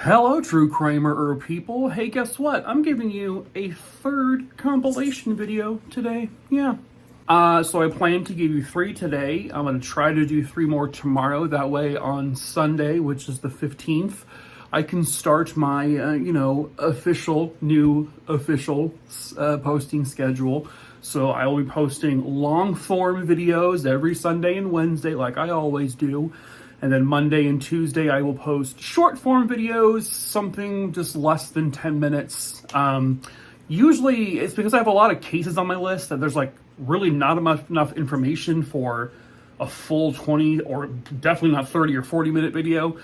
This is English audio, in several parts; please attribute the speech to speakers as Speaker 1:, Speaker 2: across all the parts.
Speaker 1: Hello, true crimerer people. Hey, guess what? I'm giving you a third compilation video today. Yeah. So I plan to give you 3 today. I'm going to try to do 3 more tomorrow. That way on Sunday, which is the 15th, I can start my, new official posting schedule. So I will be posting long form videos every Sunday and Wednesday like I always do. And then Monday and Tuesday, I will post short form videos, something just less than 10 minutes. Usually it's because I have a lot of cases on my list that there's like really not enough information for a full 20 or definitely not 30 or 40 minute video,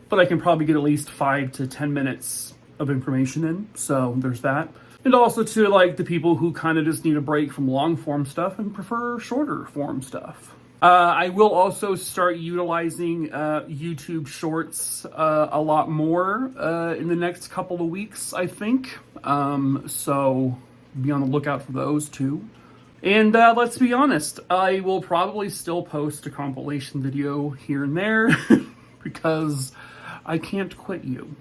Speaker 1: but I can probably get at least 5 to 10 minutes of information in. So there's that. And also to like the people who kind of just need a break from long form stuff and prefer shorter form stuff. I will also start utilizing YouTube Shorts a lot more in the next couple of weeks, I think. So be on the lookout for those too. And let's be honest, I will probably still post a compilation video here and there because I can't quit you.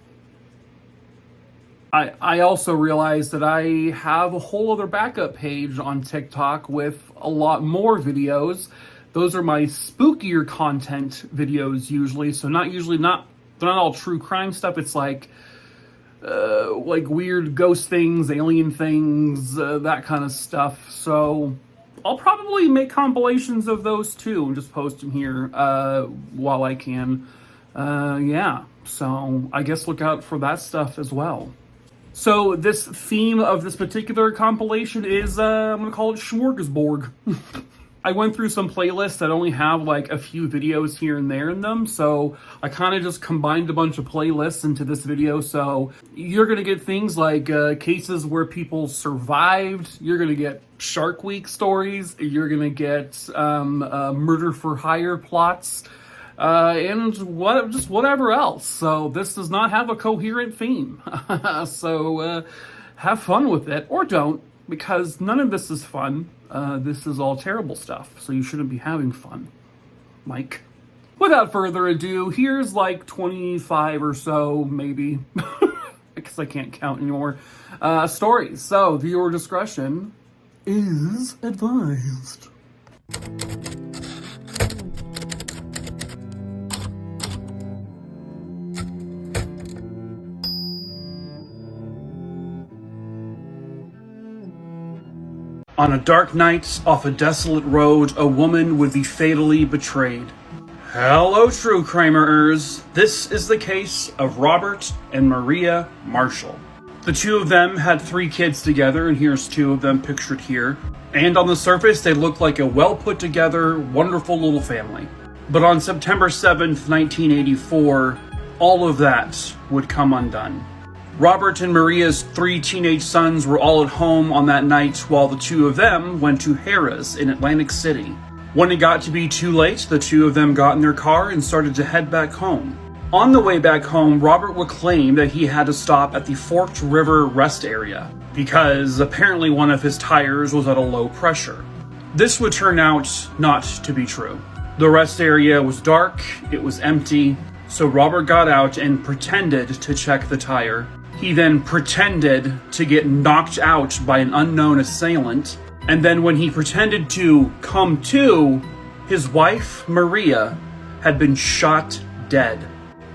Speaker 1: I also realized that I have a whole other backup page on TikTok with a lot more videos. Those are my spookier content videos usually. So they're not all true crime stuff. It's like weird ghost things, alien things, that kind of stuff. So I'll probably make compilations of those too and just post them here while I can. Yeah, so I guess look out for that stuff as well. So this theme of this particular compilation is, I'm going to call it Smorgasbord. I went through some playlists that only have like a few videos here and there in them, so I kind of just combined a bunch of playlists into this video. So you're going to get things like cases where people survived, you're going to get Shark Week stories, you're going to get murder for hire plots, and whatever else. So this does not have a coherent theme. So have fun with it, or don't, because none of this is fun. This is all terrible stuff, so you shouldn't be having fun, Mike. Without further ado, here's like 25 or so, maybe, because I can't count anymore, stories. So viewer discretion is advised. On a dark night, off a desolate road, a woman would be fatally betrayed. Hello, true crimerers. This is the case of Robert and Maria Marshall. The two of them had 3 kids together, and here's 2 of them pictured here. And on the surface, they looked like a well-put-together, wonderful little family. But on September 7th, 1984, all of that would come undone. Robert and Maria's 3 teenage sons were all at home on that night while the 2 of them went to Harrah's in Atlantic City. When it got to be too late, the 2 of them got in their car and started to head back home. On the way back home, Robert would claim that he had to stop at the Forked River rest area because apparently one of his tires was at a low pressure. This would turn out not to be true. The rest area was dark, it was empty, so Robert got out and pretended to check the tire. He then pretended to get knocked out by an unknown assailant, and then when he pretended to come to, his wife, Maria, had been shot dead.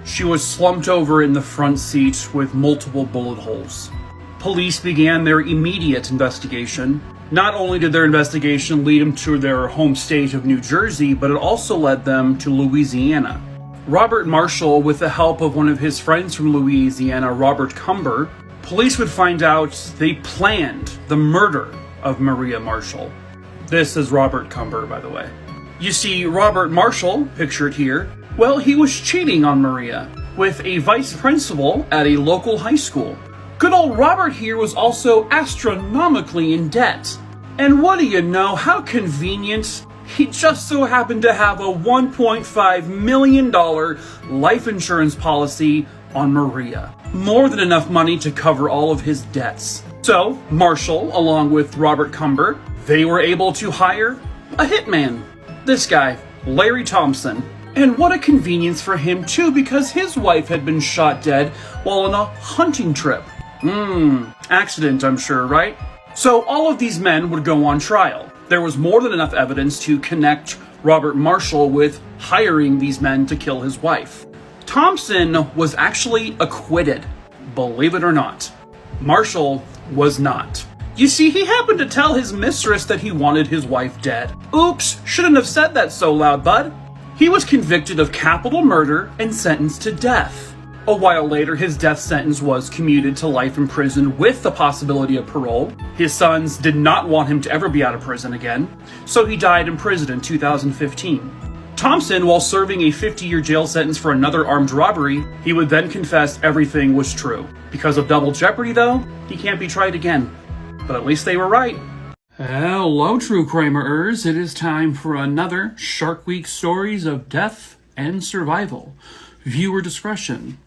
Speaker 1: She was slumped over in the front seat with multiple bullet holes. Police began their immediate investigation. Not only did their investigation lead them to their home state of New Jersey, but it also led them to Louisiana. Robert Marshall, with the help of one of his friends from Louisiana, Robert Cumber, police would find out they planned the murder of Maria Marshall. This is Robert Cumber, by the way. You see, Robert Marshall, pictured here, well, he was cheating on Maria with a vice principal at a local high school. Good old Robert here was also astronomically in debt. And what do you know, how convenient. He just so happened to have a $1.5 million life insurance policy on Maria. More than enough money to cover all of his debts. So, Marshall, along with Robert Cumber, they were able to hire a hitman. This guy, Larry Thompson. And what a convenience for him too, because his wife had been shot dead while on a hunting trip. Accident, I'm sure, right? So all of these men would go on trial. There was more than enough evidence to connect Robert Marshall with hiring these men to kill his wife. Thompson was actually acquitted, believe it or not. Marshall was not. You see, he happened to tell his mistress that he wanted his wife dead. Oops, shouldn't have said that so loud, bud. He was convicted of capital murder and sentenced to death. A while later, his death sentence was commuted to life in prison with the possibility of parole. His sons did not want him to ever be out of prison again, so he died in prison in 2015. Thompson, while serving a 50-year jail sentence for another armed robbery, he would then confess everything was true. Because of double jeopardy, though, he can't be tried again. But at least they were right. Hello, true crimerers. It is time for another Shark Week Stories of Death and Survival. Viewer discretion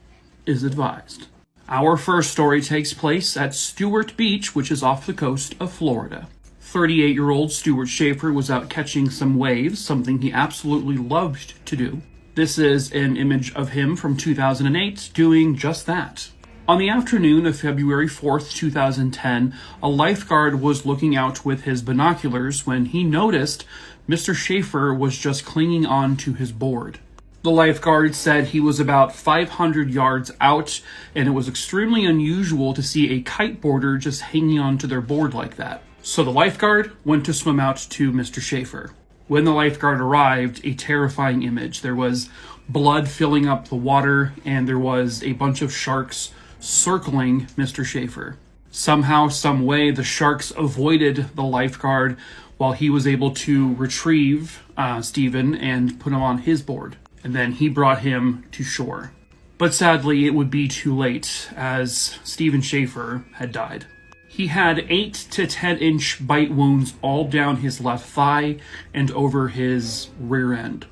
Speaker 1: is advised. Our first story takes place at Stewart Beach, which is off the coast of Florida. 38-year-old Stuart Schaefer was out catching some waves, something he absolutely loved to do. This is an image of him from 2008 doing just that. On the afternoon of February 4th, 2010, a lifeguard was looking out with his binoculars when he noticed Mr. Schaefer was just clinging on to his board. The lifeguard said he was about 500 yards out, and it was extremely unusual to see a kiteboarder just hanging onto their board like that. So the lifeguard went to swim out to Mr. Schaefer. When the lifeguard arrived, a terrifying image. There was blood filling up the water, and there was a bunch of sharks circling Mr. Schaefer. Somehow, some way, the sharks avoided the lifeguard while he was able to retrieve Stephen and put him on his board. And then he brought him to shore. But sadly, it would be too late, as Stephen Schaefer had died. He had 8 to 10 inch bite wounds all down his left thigh and over his rear end.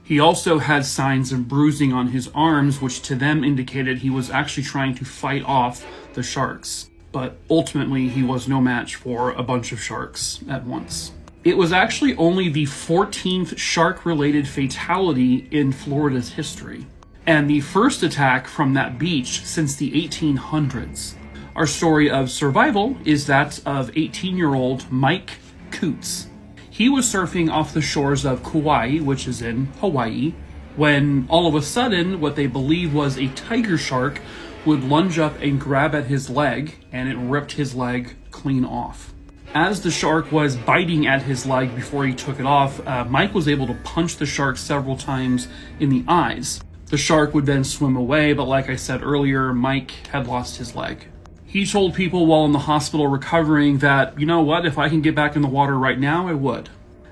Speaker 1: He also had signs of bruising on his arms, which to them indicated he was actually trying to fight off the sharks. But ultimately, he was no match for a bunch of sharks at once. It was actually only the 14th shark-related fatality in Florida's history, and the first attack from that beach since the 1800s. Our story of survival is that of 18-year-old Mike Coots. He was surfing off the shores of Kauai, which is in Hawaii, when all of a sudden what they believed was a tiger shark would lunge up and grab at his leg, and it ripped his leg clean off. As the shark was biting at his leg before he took it off, Mike was able to punch the shark several times in the eyes. The shark would then swim away, but like I said earlier, Mike had lost his leg. He told people while in the hospital recovering that, you know what, if I can get back in the water right now, I would.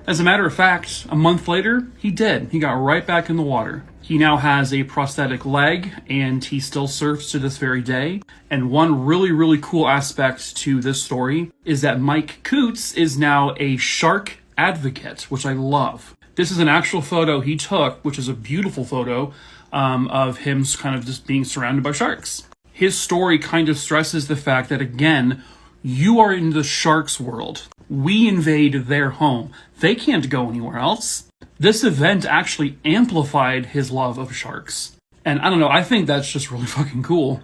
Speaker 1: As a matter of fact, a month later, he did. He got right back in the water. He now has a prosthetic leg, and he still surfs to this very day. And one really, really cool aspect to this story is that Mike Coots is now a shark advocate, which I love. This is an actual photo he took, which is a beautiful photo of him kind of just being surrounded by sharks. His story kind of stresses the fact that, again, you are in the sharks' world. We invade their home. They can't go anywhere else. This event actually amplified his love of sharks. And I don't know, I think that's just really fucking cool.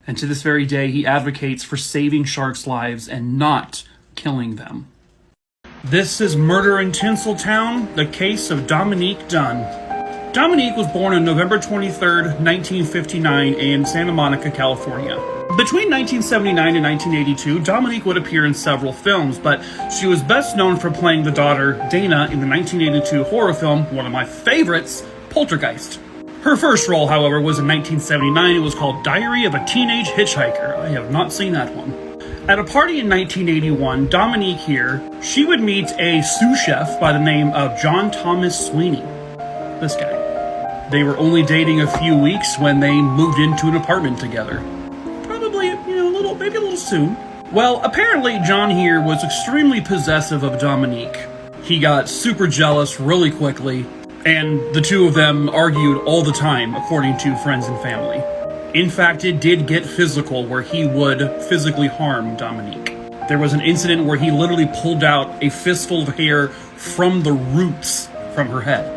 Speaker 1: And to this very day, he advocates for saving sharks' lives and not killing them. This is Murder in Tinseltown, the case of Dominique Dunne. Dominique was born on November 23rd, 1959 in Santa Monica, California. Between 1979 and 1982, Dominique would appear in several films, but she was best known for playing the daughter, Dana, in the 1982 horror film, one of my favorites, Poltergeist. Her first role, however, was in 1979. It was called Diary of a Teenage Hitchhiker. I have not seen that one. At a party in 1981, Dominique here, she would meet a sous chef by the name of John Thomas Sweeney. This guy. They were only dating a few weeks when they moved into an apartment together. Probably, maybe a little soon. Well, apparently John here was extremely possessive of Dominique. He got super jealous really quickly, and the two of them argued all the time, according to friends and family. In fact, it did get physical, where he would physically harm Dominique. There was an incident where he literally pulled out a fistful of hair from the roots from her head.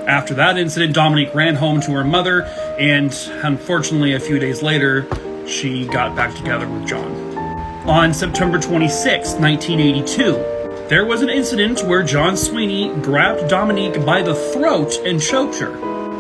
Speaker 1: After that incident, Dominique ran home to her mother, and unfortunately, a few days later, she got back together with John. On September 26, 1982, there was an incident where John Sweeney grabbed Dominique by the throat and choked her,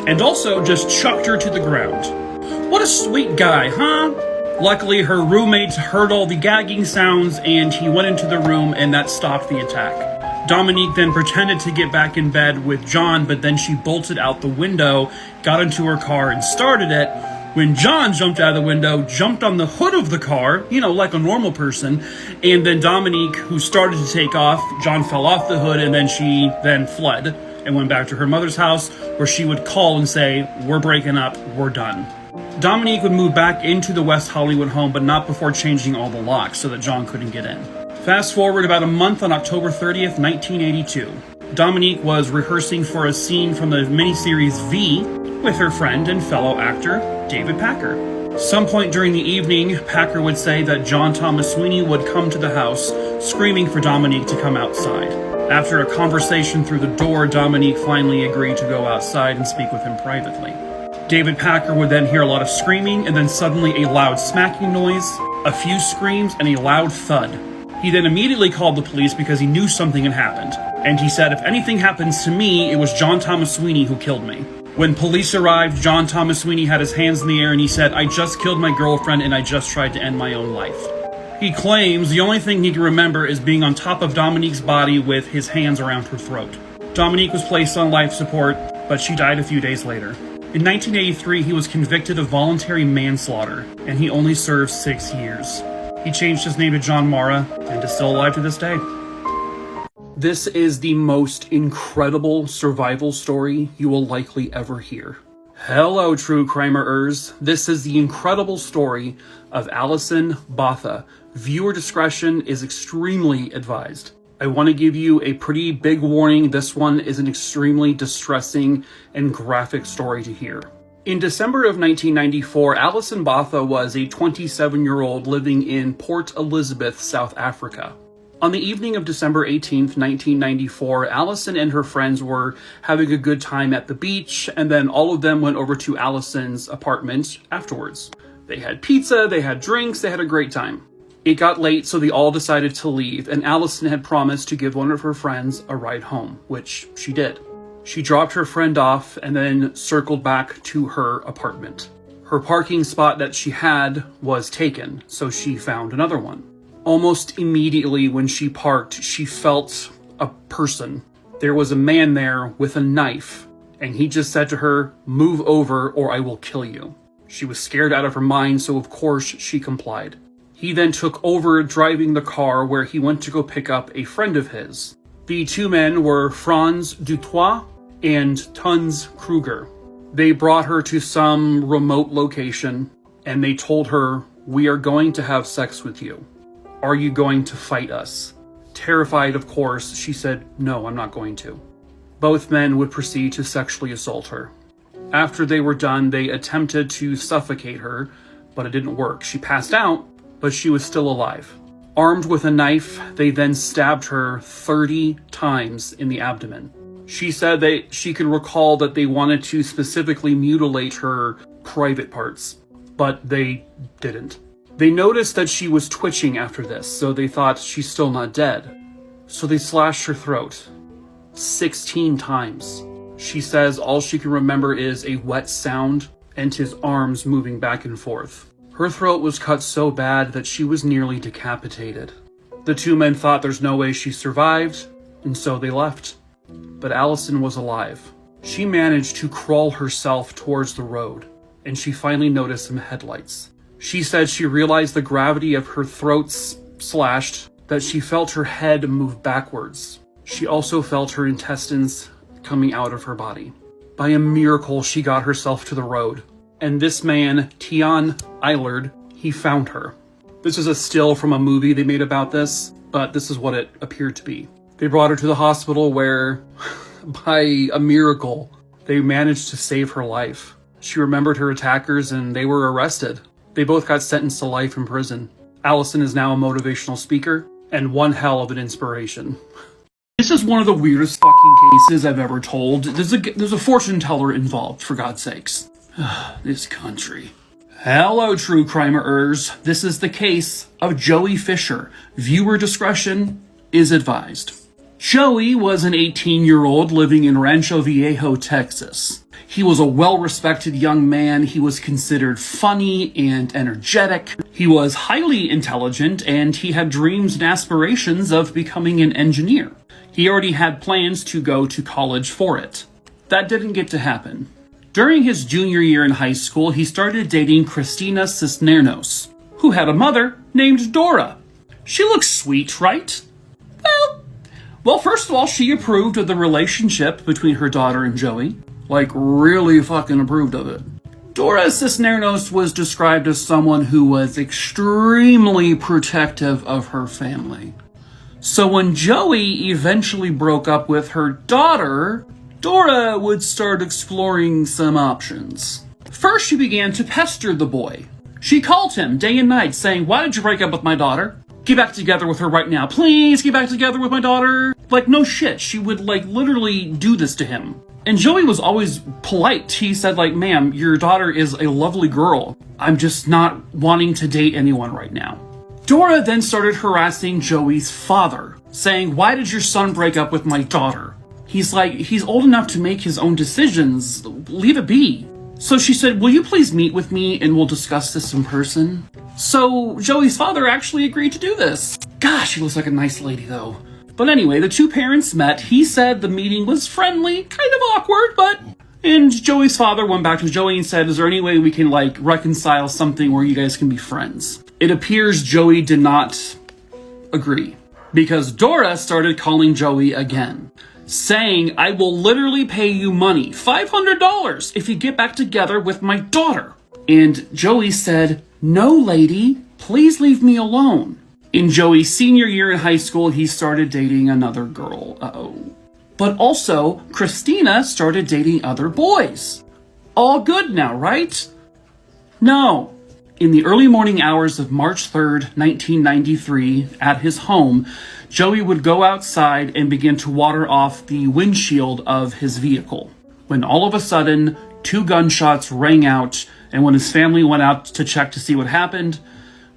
Speaker 1: and also just chucked her to the ground. What a sweet guy, huh? Luckily, her roommates heard all the gagging sounds, and he went into the room, and that stopped the attack. Dominique then pretended to get back in bed with John, but then she bolted out the window, got into her car, and started it. When John jumped out of the window, jumped on the hood of the car, like a normal person, and then Dominique, who started to take off, John fell off the hood, and then she then fled and went back to her mother's house, where she would call and say, "We're breaking up, we're done." Dominique would move back into the West Hollywood home, but not before changing all the locks so that John couldn't get in. Fast forward about a month, on October 30th, 1982. Dominique was rehearsing for a scene from the miniseries V with her friend and fellow actor, David Packer. Some point during the evening, Packer would say that John Thomas Sweeney would come to the house, screaming for Dominique to come outside. After a conversation through the door, Dominique finally agreed to go outside and speak with him privately. David Packer would then hear a lot of screaming, and then suddenly a loud smacking noise, a few screams, and a loud thud. He then immediately called the police because he knew something had happened. And he said, "If anything happens to me, it was John Thomas Sweeney who killed me." When police arrived, John Thomas Sweeney had his hands in the air and he said, "I just killed my girlfriend and I just tried to end my own life." He claims the only thing he can remember is being on top of Dominique's body with his hands around her throat. Dominique was placed on life support, but she died a few days later. In 1983, he was convicted of voluntary manslaughter, and he only served 6 years. He changed his name to John Mara, and is still alive to this day. This is the most incredible survival story you will likely ever hear. Hello, true crimerers. This is the incredible story of Alison Botha. Viewer discretion is extremely advised. I want to give you a pretty big warning. This one is an extremely distressing and graphic story to hear. In December of 1994, Alison Botha was a 27-year-old living in Port Elizabeth, South Africa. On the evening of December 18th, 1994, Alison and her friends were having a good time at the beach, and then all of them went over to Alison's apartment afterwards. They had pizza, they had drinks, they had a great time. It got late, so they all decided to leave, and Alison had promised to give one of her friends a ride home, which she did. She dropped her friend off and then circled back to her apartment. Her parking spot that she had was taken, so she found another one. Almost immediately when she parked, she felt a person. There was a man there with a knife, and he just said to her, "Move over or I will kill you." She was scared out of her mind, so of course she complied. He then took over driving the car where he went to go pick up a friend of his. The two men were Franz Dutoit and Tons Kruger. They brought her to some remote location, and they told her, "We are going to have sex with you. Are you going to fight us?" Terrified, of course, she said, "No, I'm not going to." Both men would proceed to sexually assault her. After they were done, they attempted to suffocate her, but it didn't work. She passed out, but she was still alive. Armed with a knife, they then stabbed her 30 times in the abdomen. She said that she could recall that they wanted to specifically mutilate her private parts, but they didn't. They noticed that she was twitching after this, so they thought she's still not dead. So they slashed her throat 16 times. She says all she can remember is a wet sound and his arms moving back and forth. Her throat was cut so bad that she was nearly decapitated. The two men thought there's no way she survived, and so they left. But Alison was alive. She managed to crawl herself towards the road, and she finally noticed some headlights. She said she realized the gravity of her throat slashed, that she felt her head move backwards. She also felt her intestines coming out of her body. By a miracle, she got herself to the road. And this man, Tian Eilard, he found her. This is a still from a movie they made about this, but this is what it appeared to be. They brought her to the hospital where, by a miracle, they managed to save her life. She remembered her attackers and they were arrested. They both got sentenced to life in prison. Alison is now a motivational speaker and one hell of an inspiration. This is one of the weirdest fucking cases I've ever told, there's a fortune teller involved, for God's sakes. This country. Hello, true crimeers. This is the case of Joey Fischer. Viewer discretion is advised. Joey was an 18-year-old living in Rancho Viejo, Texas. He was a well-respected young man. He was considered funny and energetic. He was highly intelligent, and he had dreams and aspirations of becoming an engineer. He already had plans to go to college for it. That didn't get to happen. During his junior year in high school, he started dating Cristina Cisneros, who had a mother named Dora. She looks sweet, right? Well, first of all, she approved of the relationship between her daughter and Joey. Like, really fucking approved of it. Dora Cisneros was described as someone who was extremely protective of her family. So when Joey eventually broke up with her daughter, Dora would start exploring some options. First, she began to pester the boy. She called him day and night, saying, "Why did you break up with my daughter? Get back together with her right now. Please get back together with my daughter." Like, no shit. She would, literally do this to him. And Joey was always polite. He said, "Ma'am, your daughter is a lovely girl. I'm just not wanting to date anyone right now." Dora then started harassing Joey's father, saying, "Why did your son break up with my daughter? He's old enough to make his own decisions. Leave it be." So she said, "Will you please meet with me and we'll discuss this in person?" So Joey's father actually agreed to do this. Gosh, she looks like a nice lady though. But anyway, the two parents met. He said the meeting was friendly, kind of awkward, and Joey's father went back to Joey and said, "Is there any way we can reconcile something where you guys can be friends?" It appears Joey did not agree because Dora started calling Joey again, saying, "I will literally pay you money, $500, if you get back together with my daughter." And Joey said, "No, lady, please leave me alone." In Joey's senior year in high school, he started dating another girl. But also, Christina started dating other boys. All good now, right? No. In the early morning hours of March 3rd, 1993, at his home, Joey would go outside and begin to water off the windshield of his vehicle, when all of a sudden, 2 gunshots rang out, and when his family went out to check to see what happened,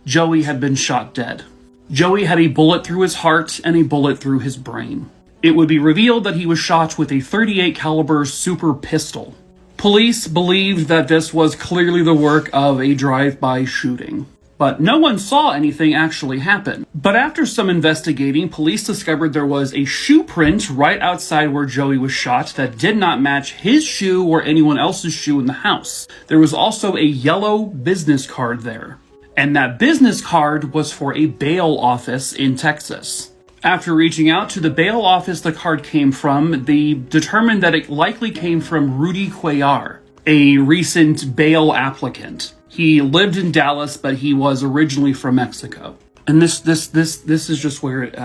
Speaker 1: Joey had been shot dead. Joey had a bullet through his heart and a bullet through his brain. It would be revealed that he was shot with a .38 caliber super pistol. Police believed that this was clearly the work of a drive-by shooting, but no one saw anything actually happen. But after some investigating, police discovered there was a shoe print right outside where Joey was shot that did not match his shoe or anyone else's shoe in the house. There was also a yellow business card there. And that business card was for a bail office in Texas. After reaching out to the bail office the card came from, they determined that it likely came from Rudy Cuellar, a recent bail applicant. He lived in Dallas, but he was originally from Mexico. And this is just where it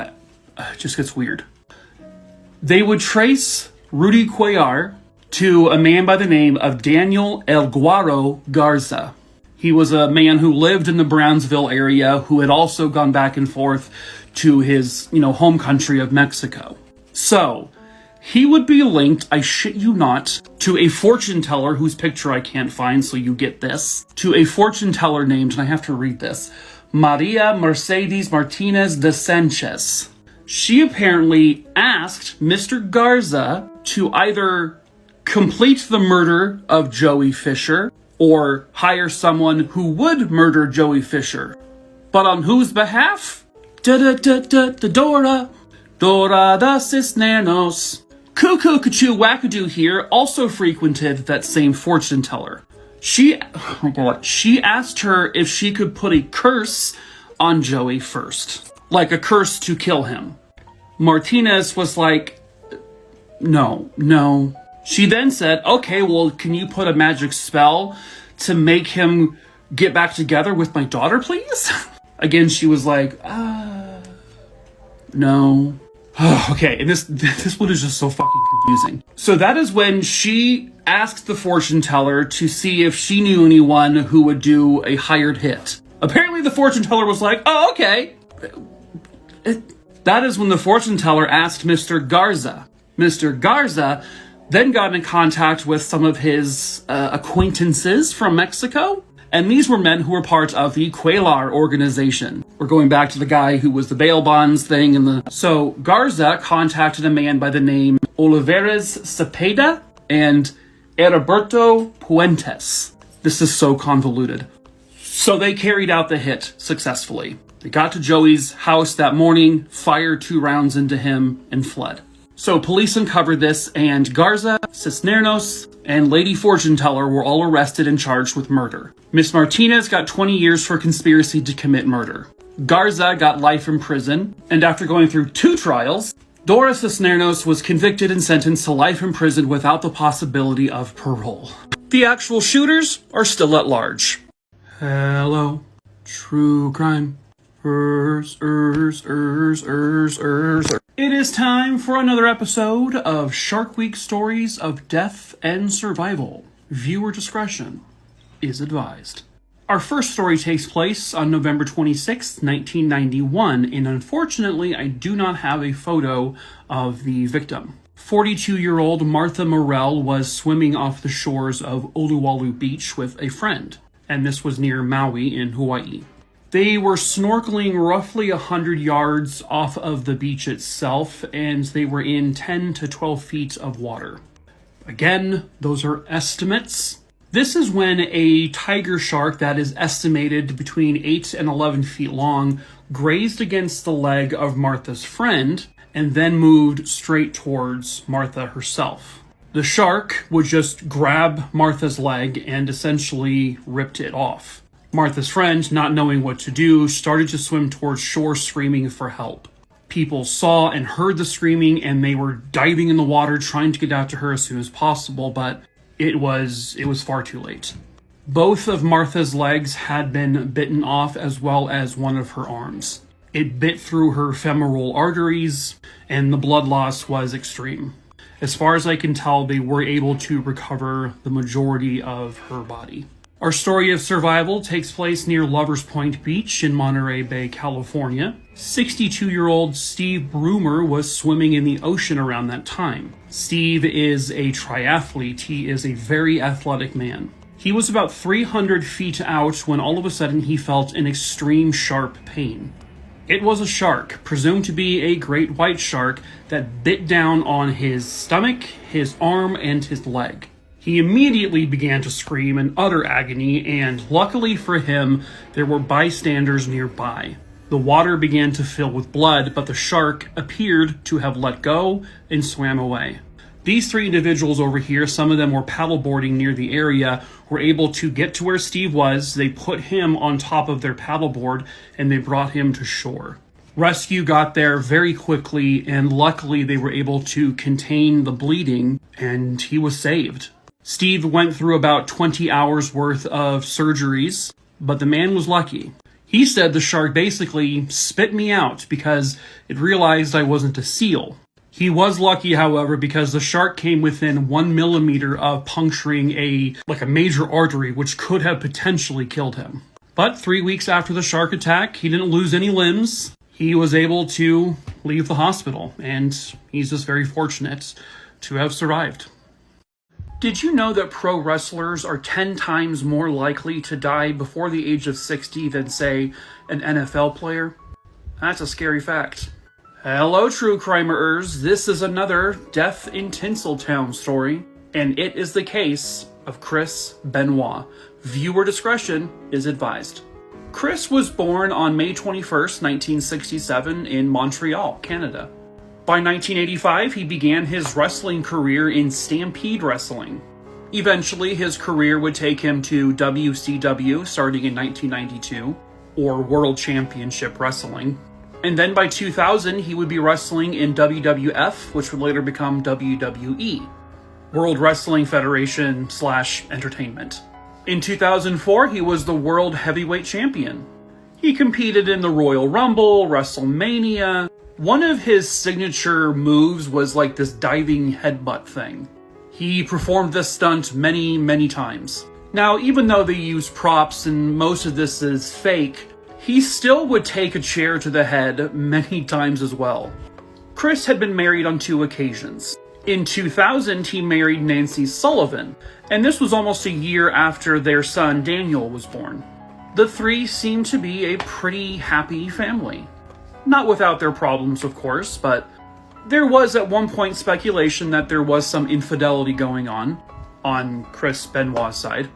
Speaker 1: just gets weird. They would trace Rudy Cuellar to a man by the name of Daniel El Guaro Garza. He was a man who lived in the Brownsville area who had also gone back and forth to his, home country of Mexico. So, he would be linked, I shit you not, to a fortune teller whose picture I can't find, so you get this, to a fortune teller named, and I have to read this, Maria Mercedes Martinez de Sanchez. She apparently asked Mr. Garza to either complete the murder of Joey Fischer or hire someone who would murder Joey Fischer. But on whose behalf? Dora da Cisneros. Cuckoo Cachoo Wackadoo here also frequented that same fortune teller. She asked her if she could put a curse on Joey first. Like a curse to kill him. Martinez was like, no. She then said, "Okay, well, can you put a magic spell to make him get back together with my daughter, please?" Again, she was like, no. Okay, and this one is just so fucking confusing. So that is when she asked the fortune teller to see if she knew anyone who would do a hired hit. Apparently the fortune teller was like, "Oh, okay." That is when the fortune teller asked Mr. Garza, Mr. Garza then got in contact with some of his acquaintances from Mexico, and these were men who were part of the Quelar organization. We're going back to the guy who was the bail bonds thing. So Garza contacted a man by the name Olivares Cepeda and Heriberto Puentes. This is so convoluted. So they carried out the hit successfully. They got to Joey's house that morning, fired 2 rounds into him, and fled. So police uncovered this, and Garza, Cisneros, and Lady Fortune Teller were all arrested and charged with murder. Miss Martinez got 20 years for conspiracy to commit murder. Garza got life in prison, and after going through 2 trials, Dora Cisneros was convicted and sentenced to life in prison without the possibility of parole. The actual shooters are still at large. Hello, true crime. It is time for another episode of Shark Week Stories of Death and Survival. Viewer discretion is advised. Our first story takes place on November 26, 1991, and unfortunately I do not have a photo of the victim. 42-year-old Martha Morell was swimming off the shores of Oluwalu Beach with a friend, and this was near Maui in Hawaii. They were snorkeling roughly 100 yards off of the beach itself, and they were in 10 to 12 feet of water. Again, those are estimates. This is when a tiger shark that is estimated between 8 and 11 feet long grazed against the leg of Martha's friend and then moved straight towards Martha herself. The shark would just grab Martha's leg and essentially ripped it off. Martha's friend, not knowing what to do, started to swim towards shore screaming for help. People saw and heard the screaming, and they were diving in the water trying to get out to her as soon as possible, but it was far too late. Both of Martha's legs had been bitten off, as well as one of her arms. It bit through her femoral arteries, and the blood loss was extreme. As far as I can tell, they were able to recover the majority of her body. Our story of survival takes place near Lovers Point Beach in Monterey Bay, California. 62-year-old Steve Broomer was swimming in the ocean around that time. Steve is a triathlete. He is a very athletic man. He was about 300 feet out when all of a sudden he felt an extreme sharp pain. It was a shark, presumed to be a great white shark, that bit down on his stomach, his arm, and his leg. He immediately began to scream in utter agony, and luckily for him, there were bystanders nearby. The water began to fill with blood, but the shark appeared to have let go and swam away. These 3 individuals over here, some of them were paddleboarding near the area, were able to get to where Steve was. They put him on top of their paddleboard, and they brought him to shore. Rescue got there very quickly, and luckily they were able to contain the bleeding, and he was saved. Steve went through about 20 hours worth of surgeries, but the man was lucky. He said the shark basically spit me out because it realized I wasn't a seal. He was lucky, however, because the shark came within 1 millimeter of puncturing a major artery, which could have potentially killed him. But 3 weeks after the shark attack, he didn't lose any limbs. He was able to leave the hospital, and he's just very fortunate to have survived. Did you know that pro wrestlers are 10 times more likely to die before the age of 60 than, say, an NFL player? That's a scary fact. Hello, true crimerers. This is another Death in Tinseltown story, and it is the case of Chris Benoit. Viewer discretion is advised. Chris was born on May 21st, 1967 in Montreal, Canada. By 1985, he began his wrestling career in Stampede Wrestling. Eventually, his career would take him to WCW starting in 1992, or World Championship Wrestling. And then by 2000, he would be wrestling in WWF, which would later become WWE, World Wrestling Federation / Entertainment. In 2004, he was the World Heavyweight Champion. He competed in the Royal Rumble, WrestleMania. One of his signature moves was like this diving headbutt thing. He performed this stunt many, many times. Now, even though they use props and most of this is fake, he still would take a chair to the head many times as well. Chris had been married on 2 occasions. In 2000, he married Nancy Sullivan, and this was almost a year after their son Daniel was born. The three seemed to be a pretty happy family. Not without their problems, of course, but there was at one point speculation that there was some infidelity going on Chris Benoit's side.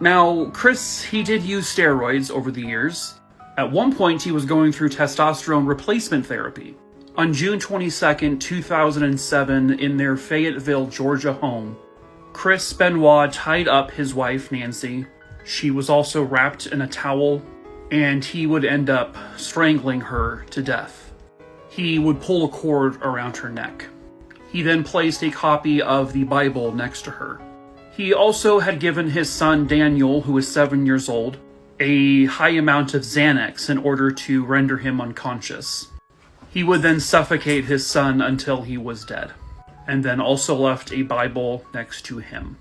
Speaker 1: Now, Chris, he did use steroids over the years. At one point, he was going through testosterone replacement therapy. On June 22nd, 2007, in their Fayetteville, Georgia home, Chris Benoit tied up his wife, Nancy. She was also wrapped in a towel, and he would end up strangling her to death. He would pull a cord around her neck. He then placed a copy of the Bible next to her. He also had given his son Daniel, who was 7 years old, a high amount of Xanax in order to render him unconscious. He would then suffocate his son until he was dead, and then also left a Bible next to him.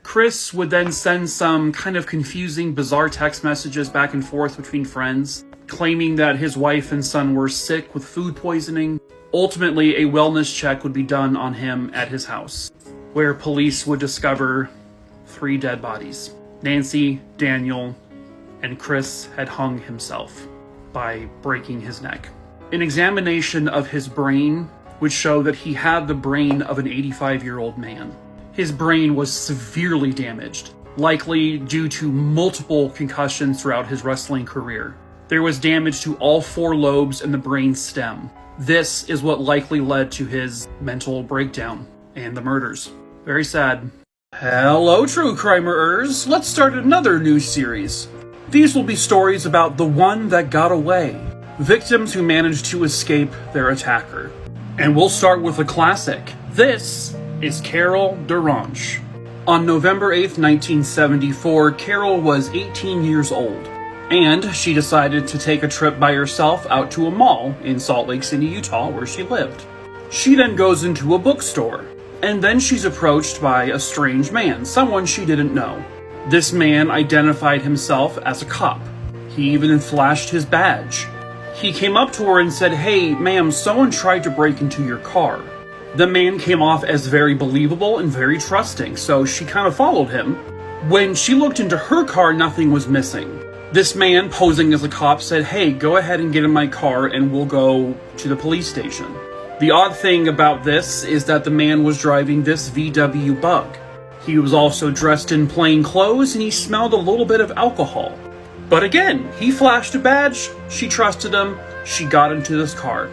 Speaker 1: Chris would then send some kind of confusing, bizarre text messages back and forth between friends, claiming that his wife and son were sick with food poisoning. Ultimately, a wellness check would be done on him at his house, where police would discover 3 dead bodies. Nancy, Daniel, and Chris had hung himself by breaking his neck. An examination of his brain would show that he had the brain of an 85-year-old man. His brain was severely damaged, likely due to multiple concussions throughout his wrestling career. There was damage to all 4 lobes in the brain stem. This is what likely led to his mental breakdown and the murders. Very sad. Hello, true crimerers. Let's start another new series. These will be stories about the one that got away. Victims who managed to escape their attacker. And we'll start with a classic. This is Carol DaRonch. On November 8th, 1974, Carol was 18 years old, and she decided to take a trip by herself out to a mall in Salt Lake City, Utah, where she lived. She then goes into a bookstore, and then she's approached by a strange man, someone she didn't know. This man identified himself as a cop. He even flashed his badge. He came up to her and said, "Hey, ma'am, someone tried to break into your car." The man came off as very believable and very trusting, so she kind of followed him. When she looked into her car, nothing was missing. This man, posing as a cop, said, "Hey, go ahead and get in my car and we'll go to the police station." The odd thing about this is that the man was driving this VW Bug. He was also dressed in plain clothes and he smelled a little bit of alcohol. But again, he flashed a badge, she trusted him, she got into this car.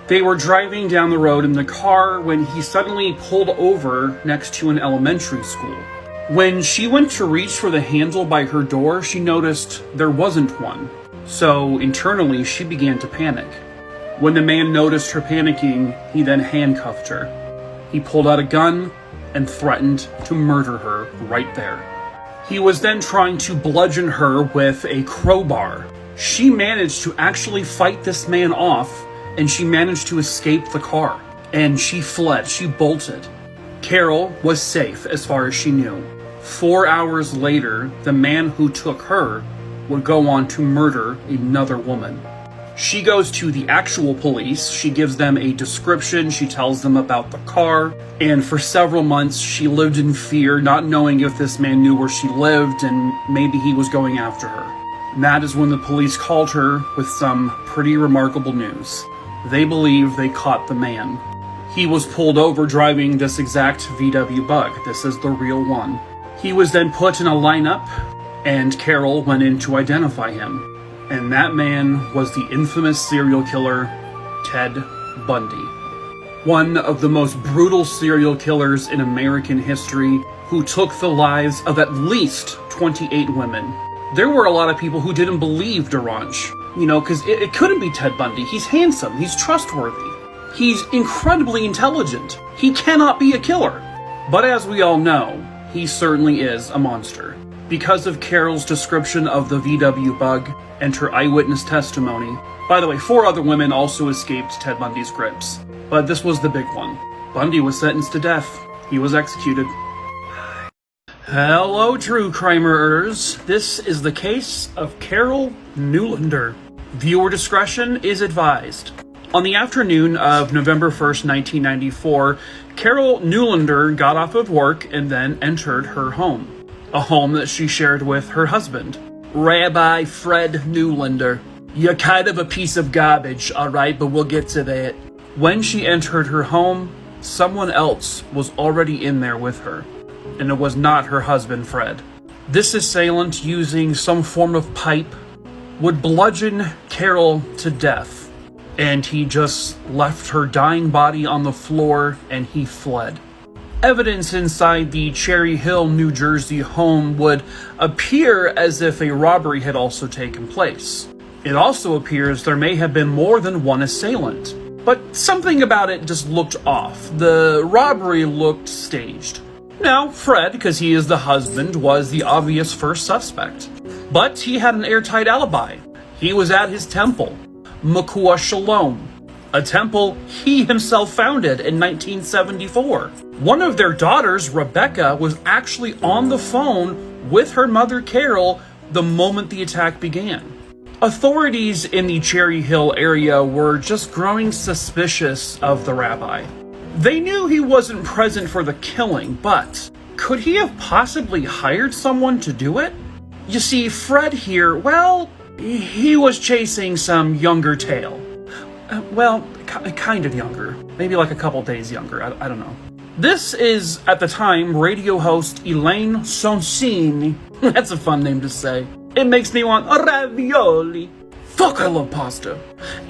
Speaker 1: They were driving down the road in the car when he suddenly pulled over next to an elementary school. When she went to reach for the handle by her door, she noticed there wasn't one. So internally, she began to panic. When the man noticed her panicking, he then handcuffed her. He pulled out a gun and threatened to murder her right there. He was then trying to bludgeon her with a crowbar. She managed to actually fight this man off, and she managed to escape the car. And she fled, she bolted. Carol was safe as far as she knew. 4 hours later, the man who took her would go on to murder another woman. She goes to the actual police, she gives them a description, she tells them about the car, and for several months she lived in fear, not knowing if this man knew where she lived and maybe he was going after her. And that is when the police called her with some pretty remarkable news. They believe they caught the man. He was pulled over driving this exact VW Bug. This is the real one. He was then put in a lineup, and Carol went in to identify him. And that man was the infamous serial killer, Ted Bundy. One of the most brutal serial killers in American history, who took the lives of at least 28 women. There were a lot of people who didn't believe DaRonch, because it couldn't be Ted Bundy. He's handsome, he's trustworthy, he's incredibly intelligent. He cannot be a killer. But as we all know, he certainly is a monster. Because of Carol's description of the VW Bug and her eyewitness testimony. By the way, 4 other women also escaped Ted Bundy's grips, but this was the big one. Bundy was sentenced to death. He was executed. Hello, true crimerers. This is the case of Carol Neulander. Viewer discretion is advised. On the afternoon of November 1st, 1994, Carol Neulander got off of work and then entered her home, a home that she shared with her husband, Rabbi Fred Neulander. You're kind of a piece of garbage, alright, but we'll get to that. When she entered her home, someone else was already in there with her, and it was not her husband, Fred. This assailant, using some form of pipe, would bludgeon Carol to death, and he just left her dying body on the floor and he fled. Evidence inside the Cherry Hill, New Jersey home would appear as if a robbery had also taken place. It also appears there may have been more than one assailant, but something about it just looked off. The robbery looked staged. Now, Fred, because he is the husband, was the obvious first suspect. But he had an airtight alibi. He was at his temple, Makua Shalom, a temple he himself founded in 1974. One of their daughters, Rebecca, was actually on the phone with her mother, Carol, the moment the attack began. Authorities in the Cherry Hill area were just growing suspicious of the rabbi. They knew he wasn't present for the killing, but could he have possibly hired someone to do it? You see, Fred here, well, he was chasing some younger tail. Kind of younger. Maybe like a couple days younger, I don't know. This is, at the time, radio host Elaine Sonsini. That's a fun name to say. It makes me want ravioli. Fuck, I love pasta.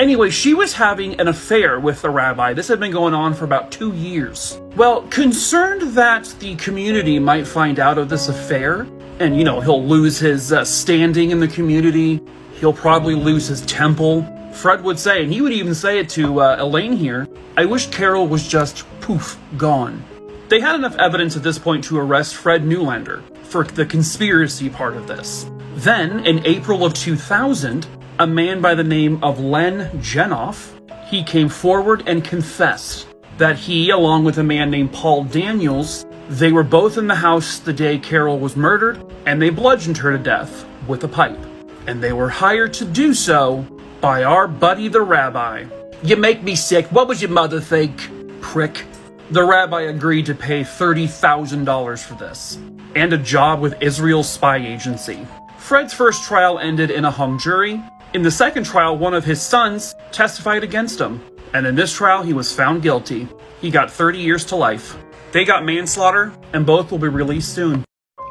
Speaker 1: Anyway, she was having an affair with the rabbi. This had been going on for about 2 years. Well, concerned that the community might find out of this affair, and, he'll lose his standing in the community, he'll probably lose his temple, Fred would say, and he would even say it to Elaine here, I wish Carol was just, poof, gone. They had enough evidence at this point to arrest Fred Neulander for the conspiracy part of this. Then, in April of 2000, a man by the name of Len Jenoff, he came forward and confessed that he, along with a man named Paul Daniels, they were both in the house the day Carol was murdered, and they bludgeoned her to death with a pipe. And they were hired to do so by our buddy the rabbi. You make me sick. What would your mother think? Prick. The rabbi agreed to pay $30,000 for this, and a job with Israel's spy agency. Fred's first trial ended in a hung jury. In the second trial, one of his sons testified against him, and in this trial, he was found guilty. He got 30 years to life. They got manslaughter, and both will be released soon.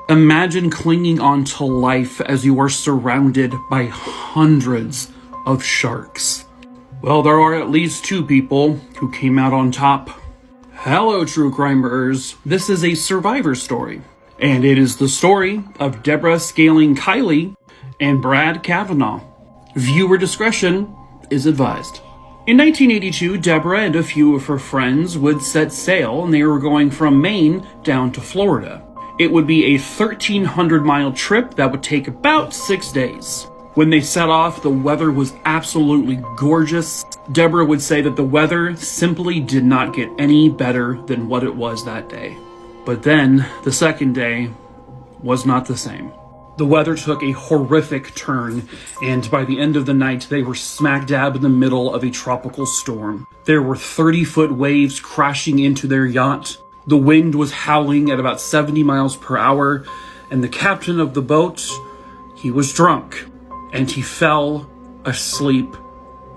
Speaker 1: Imagine clinging on to life as you are surrounded by hundreds of sharks. Well, there are at least 2 people who came out on top. Hello, true crimerers. This is a survivor story, and it is the story of Deborah Scaling Kiley and Brad Kavanaugh. Viewer discretion is advised. In 1982, Deborah and a few of her friends would set sail, and they were going from Maine down to Florida. It would be a 1,300-mile trip that would take about 6 days. When they set off, the weather was absolutely gorgeous. Deborah would say that the weather simply did not get any better than what it was that day. But then, the second day was not the same. The weather took a horrific turn, and by the end of the night, they were smack dab in the middle of a tropical storm. There were 30-foot waves crashing into their yacht. The wind was howling at about 70 miles per hour, and the captain of the boat, he was drunk, and he fell asleep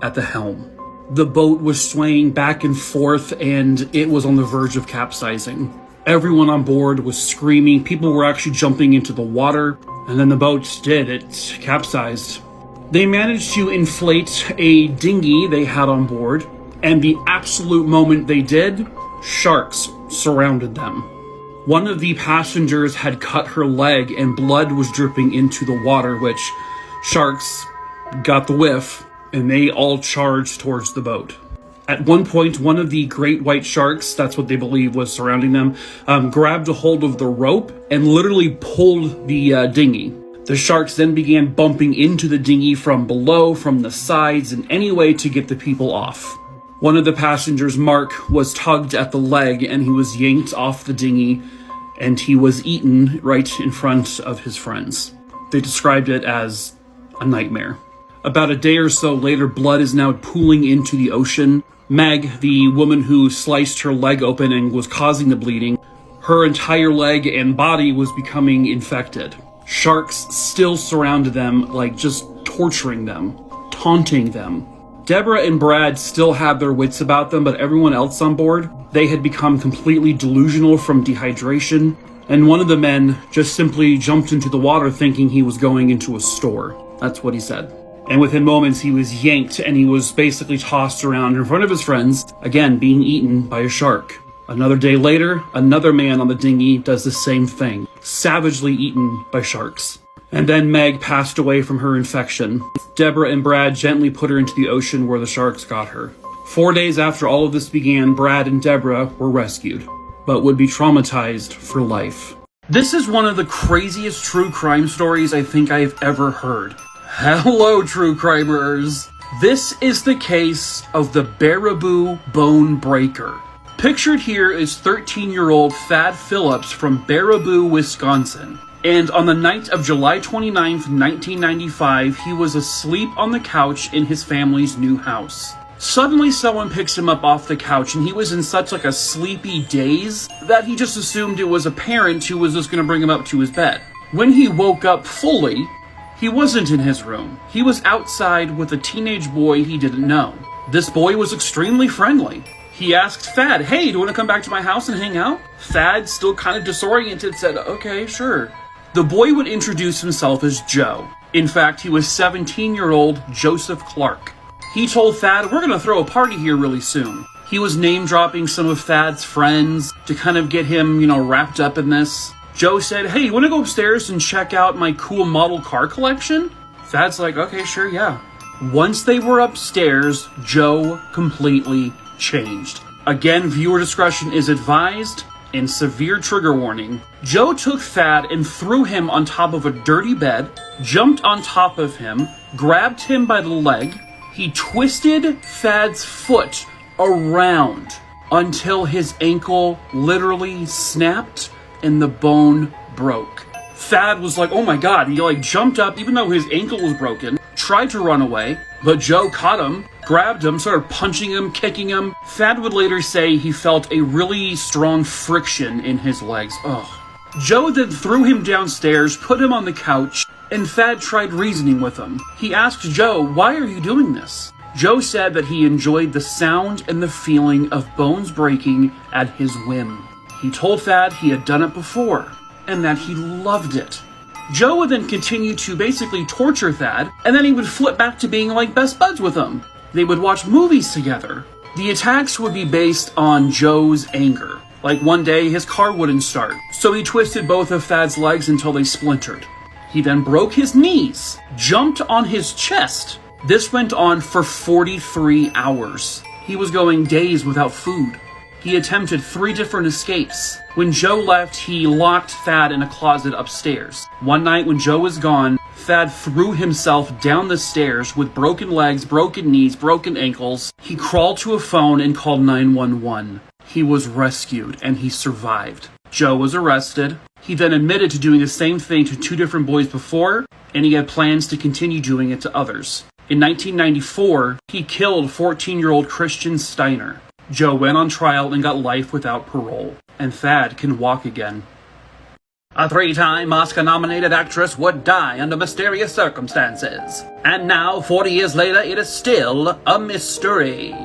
Speaker 1: at the helm. The boat was swaying back and forth, and it was on the verge of capsizing. Everyone on board was screaming. People were actually jumping into the water, and then the boat did. It capsized. They managed to inflate a dinghy they had on board, and the absolute moment they did, sharks surrounded them. One of the passengers had cut her leg, and blood was dripping into the water, which sharks got the whiff, and they all charged towards the boat. At one point, one of the great white sharks, that's what they believe was surrounding them, grabbed a hold of the rope and literally pulled the dinghy. The sharks then began bumping into the dinghy from below, from the sides, in any way to get the people off. One of the passengers, Mark, was tugged at the leg and he was yanked off the dinghy, and he was eaten right in front of his friends. They described it as a nightmare. About a day or so later, blood is now pooling into the ocean. Meg, the woman who sliced her leg open and was causing the bleeding, her entire leg and body was becoming infected. Sharks still surrounded them, like just torturing them, taunting them. Deborah and Brad still had their wits about them, but everyone else on board, they had become completely delusional from dehydration, and one of the men just simply jumped into the water thinking he was going into a store. That's what he said. And within moments, he was yanked and he was basically tossed around in front of his friends, again being eaten by a shark. Another day later, another man on the dinghy does the same thing, savagely eaten by sharks. And then Meg passed away from her infection. Deborah and Brad gently put her into the ocean where the sharks got her. 4 days after all of this began, Brad and Deborah were rescued, but would be traumatized for life. This is one of the craziest true crime stories I think I've ever heard. Hello, true crimerers. This is the case of the Baraboo Bone Breaker. Pictured here is 13-year-old Thad Phillips from Baraboo, Wisconsin. And on the night of July 29th, 1995, he was asleep on the couch in his family's new house. Suddenly someone picks him up off the couch, and he was in such like a sleepy daze that he just assumed it was a parent who was just going to bring him up to his bed. When he woke up fully, he wasn't in his room. He was outside with a teenage boy he didn't know. This boy was extremely friendly. He asked Thad, "Hey, do you want to come back to my house and hang out?" Thad, still kind of disoriented, said, "Okay, sure." The boy would introduce himself as Joe. In fact, he was 17-year-old Joseph Clark. He told Thad, "We're going to throw a party here really soon." He was name-dropping some of Thad's friends to kind of get him, wrapped up in this. Joe said, "Hey, you want to go upstairs and check out my cool model car collection?" Thad's like, "Okay, sure, yeah." Once they were upstairs, Joe completely changed. Again, viewer discretion is advised, and severe trigger warning. Joe took Thad and threw him on top of a dirty bed, jumped on top of him, grabbed him by the leg. He twisted Thad's foot around until his ankle literally snapped and the bone broke. Thad was like, "Oh my God." He jumped up even though his ankle was broken, tried to run away, but Joe caught him, grabbed him, started punching him, kicking him. Thad would later say he felt a really strong friction in his legs. Ugh. Joe then threw him downstairs, put him on the couch, and Thad tried reasoning with him. He asked Joe, "Why are you doing this?" Joe said that he enjoyed the sound and the feeling of bones breaking at his whim. He told Thad he had done it before, and that he loved it. Joe would then continue to basically torture Thad, and then he would flip back to being like best buds with him. They would watch movies together. The attacks would be based on Joe's anger. Like one day, his car wouldn't start, so he twisted both of Thad's legs until they splintered. He then broke his knees, jumped on his chest. This went on for 43 hours. He was going days without food. He attempted 3 different escapes. When Joe left, he locked Thad in a closet upstairs. One night when Joe was gone, Thad threw himself down the stairs with broken legs, broken knees, broken ankles. He crawled to a phone and called 911. He was rescued and he survived. Joe was arrested. He then admitted to doing the same thing to 2 different boys before, and he had plans to continue doing it to others. In 1994, he killed 14-year-old Christian Steiner. Joe went on trial and got life without parole, and Thad can walk again. A 3-time Oscar-nominated actress would die under mysterious circumstances. And now, 40 years later, it is still a mystery.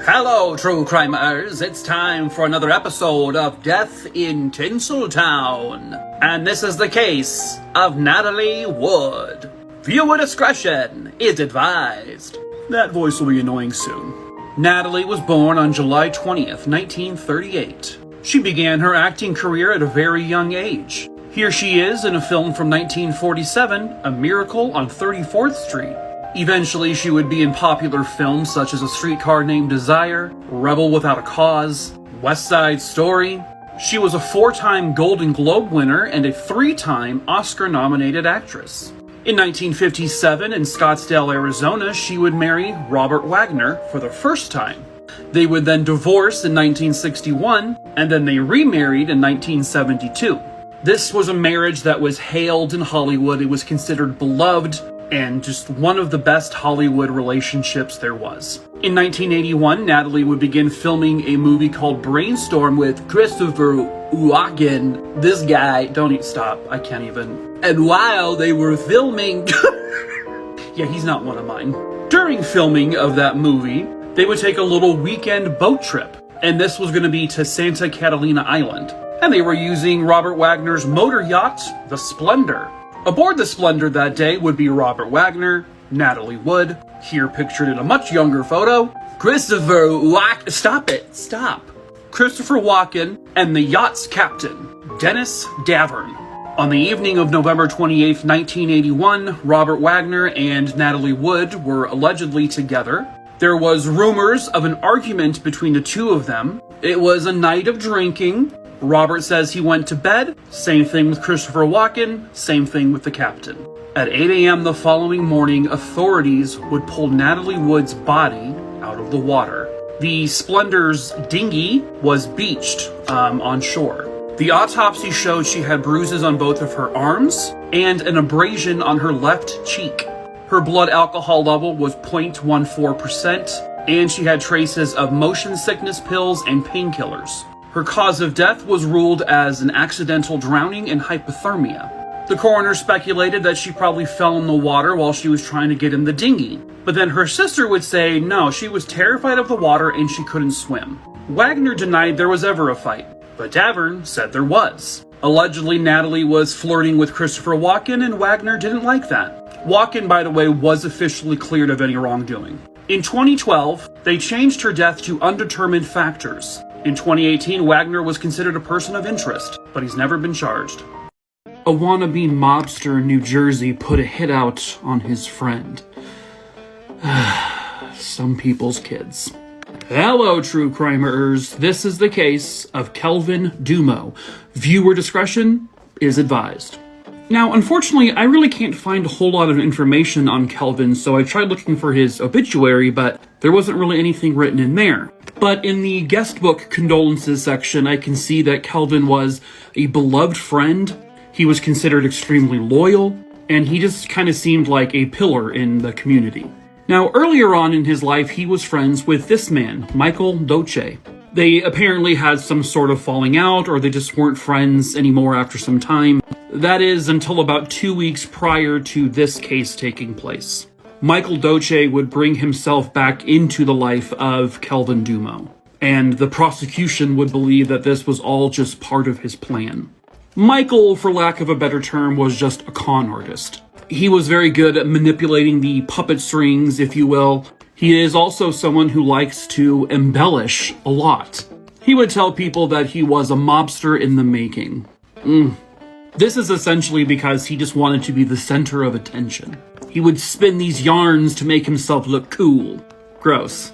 Speaker 1: Hello, true crimeers. It's time for another episode of Death in Tinseltown. And this is the case of Natalie Wood. Viewer discretion is advised. That voice will be annoying soon. Natalie was born on July 20th, 1938. She began her acting career at a very young age. Here she is in a film from 1947, A Miracle on 34th Street. Eventually, she would be in popular films such as A Streetcar Named Desire, Rebel Without a Cause, West Side Story. She was a 4-time Golden Globe winner and a 3-time Oscar-nominated actress. In 1957, in Scottsdale, Arizona, she would marry Robert Wagner for the first time. They would then divorce in 1961, and then they remarried in 1972. This was a marriage that was hailed in Hollywood. It was considered beloved. and just one of the best Hollywood relationships there was. In 1981, Natalie would begin filming a movie called Brainstorm with Christopher Walken. This guy, don't even stop, I can't even. And while they were filming... yeah, he's not one of mine. During filming of that movie, they would take a little weekend boat trip, and this was going to be to Santa Catalina Island. And they were using Robert Wagner's motor yacht, the Splendor. Aboard the Splendor that day would be Robert Wagner, Natalie Wood, here pictured in a much younger photo, Christopher Walken, and the yacht's captain, Dennis Davern. On the evening of November 28, 1981, Robert Wagner and Natalie Wood were allegedly together. There was rumors of an argument between the two of them. It was a night of drinking. Robert says he went to bed. Same thing with Christopher Walken. Same thing with the captain. At 8 a.m. the following morning, authorities would pull Natalie Wood's body out of the water. The Splendor's dinghy was beached on shore. The autopsy showed she had bruises on both of her arms and an abrasion on her left cheek. Her blood alcohol level was 0.14%, and she had traces of motion sickness pills and painkillers. Her cause of death was ruled as an accidental drowning and hypothermia. The coroner speculated that she probably fell in the water while she was trying to get in the dinghy. But then her sister would say no, she was terrified of the water and she couldn't swim. Wagner denied there was ever a fight, but Davern said there was. Allegedly, Natalie was flirting with Christopher Walken and Wagner didn't like that. Walken, by the way, was officially cleared of any wrongdoing. In 2012, they changed her death to undetermined factors. In 2018, Wagner was considered a person of interest, but he's never been charged. A wannabe mobster in New Jersey put a hit out on his friend. Some people's kids. Hello, true crimerers. This is the case of Kelvin Dumo. Viewer discretion is advised. Now, unfortunately, I really can't find a whole lot of information on Kelvin, so I tried looking for his obituary, but there wasn't really anything written in there. But in the guest book condolences section, I can see that Kelvin was a beloved friend. He was considered extremely loyal, and he just kind of seemed like a pillar in the community. Now, earlier on in his life, he was friends with this man, Michael Doce. They apparently had some sort of falling out, or they just weren't friends anymore after some time. That is, until about 2 weeks prior to this case taking place. Michael Doce would bring himself back into the life of Kelvin Dumo, and the prosecution would believe that this was all just part of his plan. Michael, for lack of a better term, was just a con artist. He was very good at manipulating the puppet strings, if you will. He is also someone who likes to embellish a lot. He would tell people that he was a mobster in the making. This is essentially because he just wanted to be the center of attention. He would spin these yarns to make himself look cool. Gross.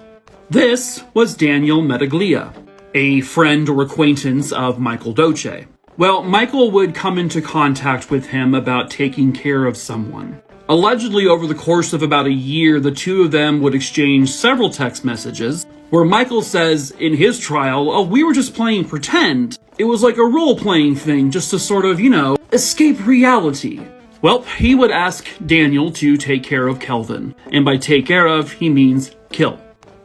Speaker 1: This was Daniel Medaglia, a friend or acquaintance of Michael Doce. Well, Michael would come into contact with him about taking care of someone. Allegedly, over the course of about a year, the two of them would exchange several text messages where Michael says in his trial, "Oh, we were just playing pretend. It was like a role-playing thing just to sort of, escape reality." Well, he would ask Daniel to take care of Kelvin. And by take care of, he means kill.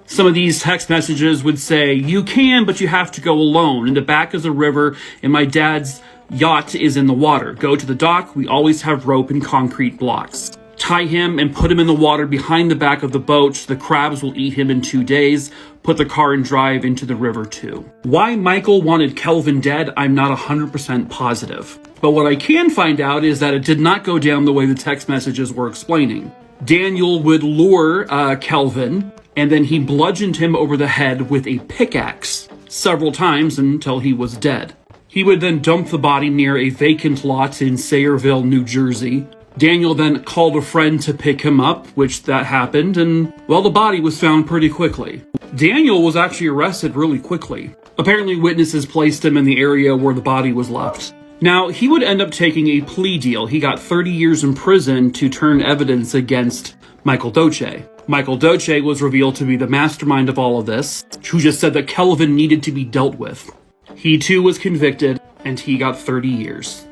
Speaker 1: Some of these text messages would say, "You can, but you have to go alone. In the back is a river, and my dad's yacht is in the water. Go to the dock. We always have rope and concrete blocks. Tie him and put him in the water behind the back of the boat. The crabs will eat him in 2 days. Put the car and drive into the river too." Why Michael wanted Kelvin dead, I'm not 100% positive. But what I can find out is that it did not go down the way the text messages were explaining. Daniel would lure Kelvin, and then he bludgeoned him over the head with a pickaxe several times until he was dead. He would then dump the body near a vacant lot in Sayreville, New Jersey. Daniel then called a friend to pick him up, which that happened, and, well, the body was found pretty quickly. Daniel was actually arrested really quickly. Apparently, witnesses placed him in the area where the body was left. Now, he would end up taking a plea deal. He got 30 years in prison to turn evidence against Michael Doce. Michael Doce was revealed to be the mastermind of all of this, who just said that Kelvin needed to be dealt with. He too was convicted, and he got 30 years.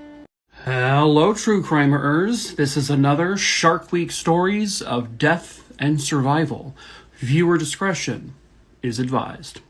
Speaker 1: Hello, true crimerers. This is another Shark Week Stories of Death and Survival. Viewer discretion is advised.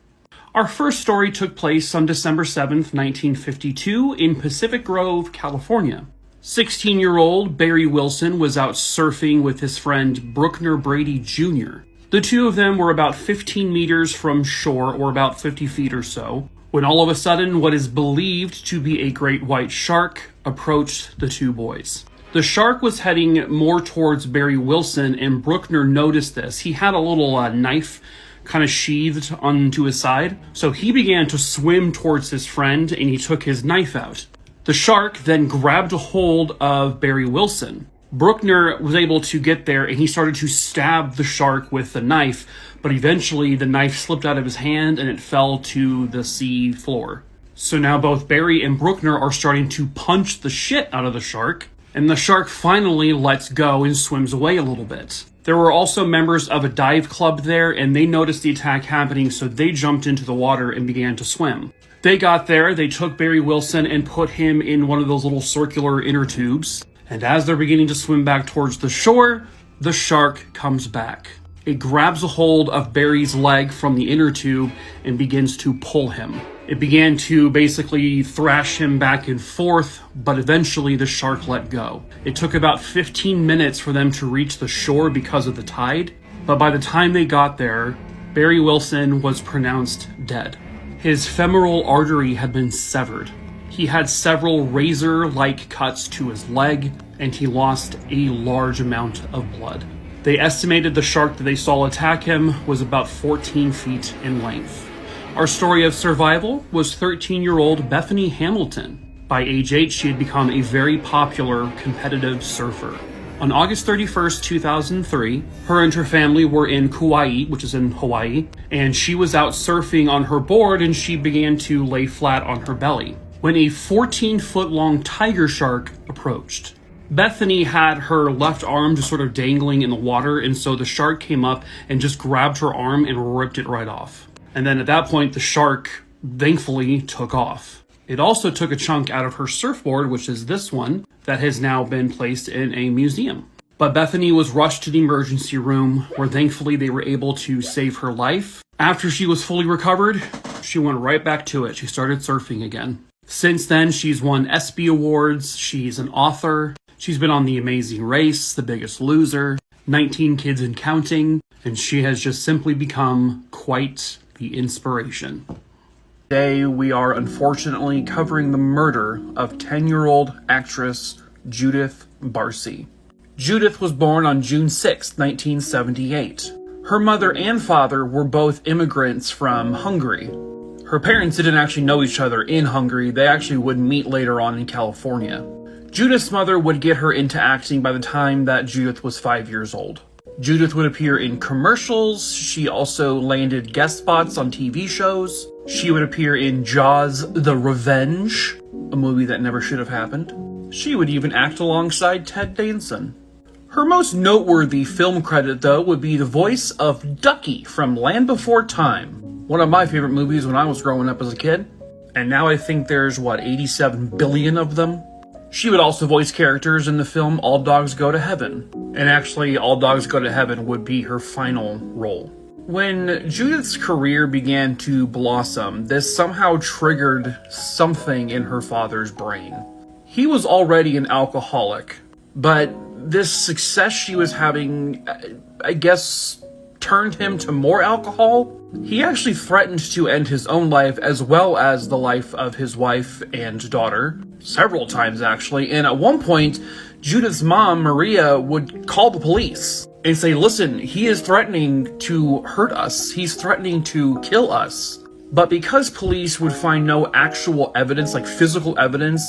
Speaker 1: Our first story took place on December 7th, 1952 in Pacific Grove, California. 16-year-old Barry Wilson was out surfing with his friend Bruckner Brady Jr. The two of them were about 15 meters from shore, or about 50 feet or so, when all of a sudden what is believed to be a great white shark approached the two boys. The shark was heading more towards Barry Wilson, and Bruckner noticed this. He had a little knife kind of sheathed onto his side, so he began to swim towards his friend, and he took his knife out. The shark then grabbed a hold of Barry Wilson. Bruckner was able to get there, and he started to stab the shark with the knife, but eventually the knife slipped out of his hand and it fell to the sea floor. So now both Barry and Bruckner are starting to punch the shit out of the shark, and the shark finally lets go and swims away a little bit. There were also members of a dive club there, and they noticed the attack happening, so they jumped into the water and began to swim. They got there, they took Barry Wilson and put him in one of those little circular inner tubes, and as they're beginning to swim back towards the shore, the shark comes back. It grabs a hold of Barry's leg from the inner tube and begins to pull him. It began to basically thrash him back and forth, but eventually the shark let go. It took about 15 minutes for them to reach the shore because of the tide, but by the time they got there, Barry Wilson was pronounced dead. His femoral artery had been severed. He had several razor-like cuts to his leg, and he lost a large amount of blood. They estimated the shark that they saw attack him was about 14 feet in length. Our story of survival was 13-year-old Bethany Hamilton. By age 8, she had become a very popular competitive surfer. On August 31st, 2003, her and her family were in Kauai, which is in Hawaii, and she was out surfing on her board, and she began to lay flat on her belly when a 14-foot-long tiger shark approached. Bethany had her left arm just sort of dangling in the water, and so the shark came up and just grabbed her arm and ripped it right off. And then at that point, the shark thankfully took off. It also took a chunk out of her surfboard, which is this one, that has now been placed in a museum. But Bethany was rushed to the emergency room, where thankfully they were able to save her life. After she was fully recovered, she went right back to it. She started surfing again. Since then, she's won ESPY awards, she's an author, she's been on The Amazing Race, The Biggest Loser, 19 Kids and Counting, and she has just simply become quite the inspiration. Today, we are unfortunately covering the murder of 10-year-old actress Judith Barsi. Judith was born on June 6, 1978. Her mother and father were both immigrants from Hungary. Her parents didn't actually know each other in Hungary. They actually would meet later on in California. Judith's mother would get her into acting by the time that Judith was 5 years old. Judith would appear in commercials. She also landed guest spots on TV shows. She would appear in Jaws: The Revenge, a movie that never should have happened. She would even act alongside Ted Danson. Her most noteworthy film credit, though, would be the voice of Ducky from Land Before Time, one of my favorite movies when I was growing up as a kid. And now I think there's, 87 billion of them? She would also voice characters in the film All Dogs Go to Heaven. And actually, All Dogs Go to Heaven would be her final role. When Judith's career began to blossom, this somehow triggered something in her father's brain. He was already an alcoholic, but this success she was having, I guess, turned him to more alcohol. He actually threatened to end his own life as well as the life of his wife and daughter, several times actually, and at one point, Judith's mom, Maria, would call the police and say, listen, he is threatening to hurt us. He's threatening to kill us. But because police would find no actual evidence, like physical evidence,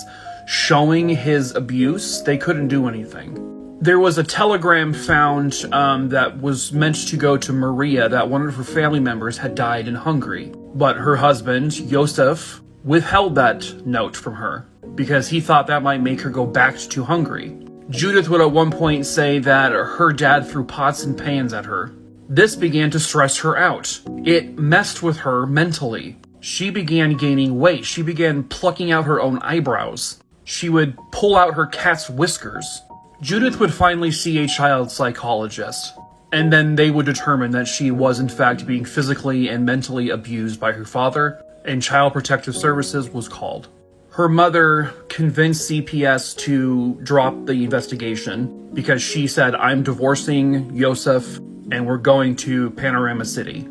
Speaker 1: showing his abuse, they couldn't do anything. There was a telegram found that was meant to go to Maria that one of her family members had died in Hungary. But her husband, Josef, withheld that note from her because he thought that might make her go back to Hungary. Judith would at one point say that her dad threw pots and pans at her. This began to stress her out. It messed with her mentally. She began gaining weight. She began plucking out her own eyebrows. She would pull out her cat's whiskers. Judith would finally see a child psychologist, and then they would determine that she was in fact being physically and mentally abused by her father, and Child Protective Services was called. Her mother convinced CPS to drop the investigation because she said, I'm divorcing Joseph and we're going to Panorama City.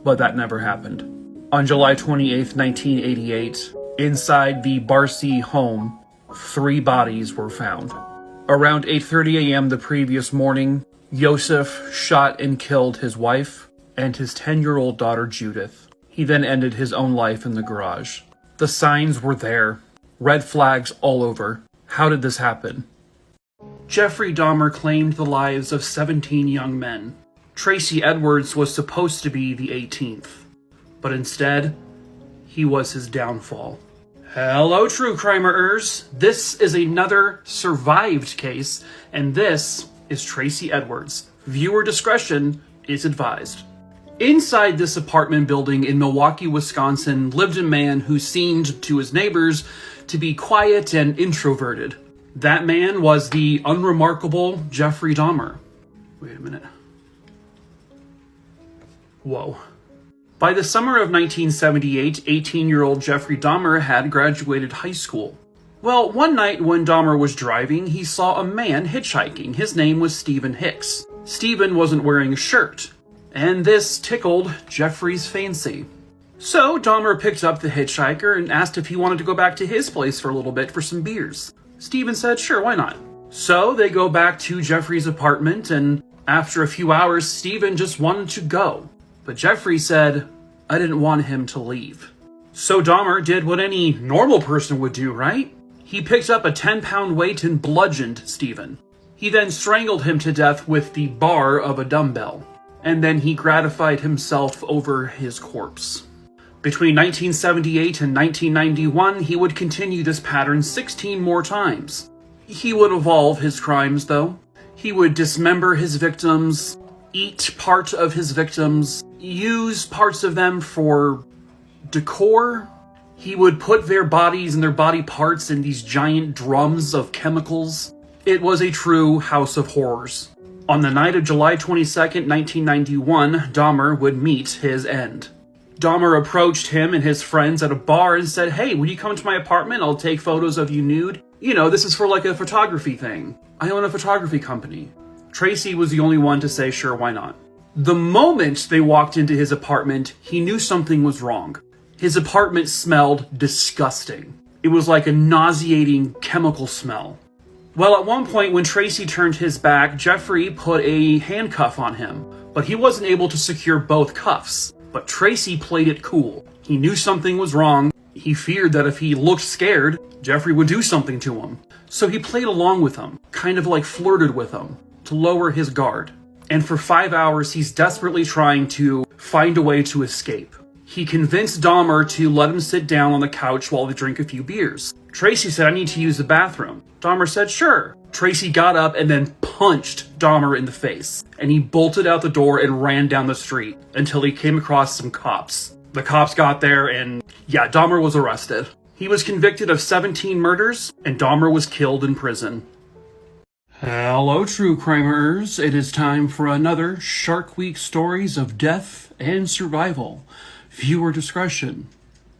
Speaker 1: But that never happened. On July 28th, 1988, inside the Barsi home, 3 bodies were found. Around 8:30 a.m. the previous morning, Joseph shot and killed his wife and his 10-year-old daughter Judith. He then ended his own life in the garage. The signs were there. Red flags all over. How did this happen? Jeffrey Dahmer claimed the lives of 17 young men. Tracy Edwards was supposed to be the 18th, but instead, he was his downfall. Hello, true crimerers. This is another survived case, and this is Tracy Edwards. Viewer discretion is advised. Inside this apartment building in Milwaukee, Wisconsin, lived a man who seemed to his neighbors to be quiet and introverted. That man was the unremarkable Jeffrey Dahmer. Wait a minute. Whoa. By the summer of 1978, 18-year-old Jeffrey Dahmer had graduated high school. Well, one night when Dahmer was driving, he saw a man hitchhiking. His name was Stephen Hicks. Stephen wasn't wearing a shirt, and this tickled Jeffrey's fancy. So Dahmer picked up the hitchhiker and asked if he wanted to go back to his place for a little bit for some beers. Stephen said, sure, why not? So they go back to Jeffrey's apartment, and after a few hours, Stephen just wanted to go. But Jeffrey said, I didn't want him to leave. So Dahmer did what any normal person would do, right? He picked up a 10-pound weight and bludgeoned Stephen. He then strangled him to death with the bar of a dumbbell. And then he gratified himself over his corpse. Between 1978 and 1991, he would continue this pattern 16 more times. He would evolve his crimes, though. He would dismember his victims, eat part of his victims, use parts of them for decor. He would put their bodies and their body parts in these giant drums of chemicals. It was a true house of horrors. On the night of July 22nd, 1991, Dahmer would meet his end. Dahmer approached him and his friends at a bar and said, hey, will you come to my apartment? I'll take photos of you nude. You know, this is for like a photography thing. I own a photography company. Tracy was the only one to say, sure, why not? The moment they walked into his apartment, he knew something was wrong. His apartment smelled disgusting. It was like a nauseating chemical smell. Well, at one point when Tracy turned his back, Jeffrey put a handcuff on him, but he wasn't able to secure both cuffs. But Tracy played it cool. He knew something was wrong. He feared that if he looked scared, Jeffrey would do something to him. So he played along with him, kind of like flirted with him, to lower his guard. And for 5 hours, he's desperately trying to find a way to escape. He convinced Dahmer to let him sit down on the couch while they drink a few beers. Tracy said, I need to use the bathroom. Dahmer said, sure. Tracy got up and then punched Dahmer in the face. And he bolted out the door and ran down the street until he came across some cops. The cops got there and, yeah, Dahmer was arrested. He was convicted of 17 murders, and Dahmer was killed in prison. Hello, true crimerers. It is time for another Shark Week Stories of Death and Survival. Viewer discretion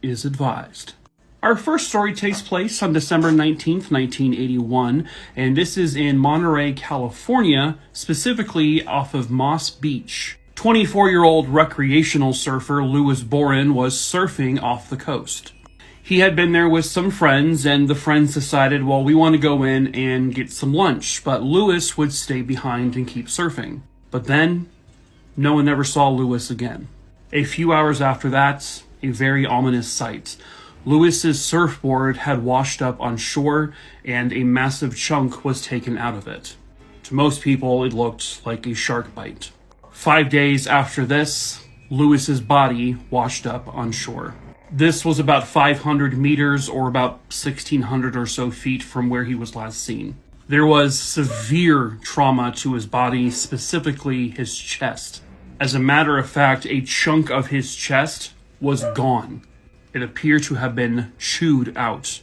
Speaker 1: is advised. Our first story takes place on December 19th, 1981, and this is in Monterey, California, specifically off of Moss Beach. 24-year-old recreational surfer Louis Boren was surfing off the coast. He had been there with some friends, and the friends decided, well, we want to go in and get some lunch, but Louis would stay behind and keep surfing. But then, no one ever saw Louis again. A few hours after that, a very ominous sight. Louis's surfboard had washed up on shore, and a massive chunk was taken out of it. To most people, it looked like a shark bite. 5 days after this, Louis's body washed up on shore. This was about 500 meters, or about 1,600 or so feet from where he was last seen. There was severe trauma to his body, specifically his chest. As a matter of fact, a chunk of his chest was gone. It appeared to have been chewed out.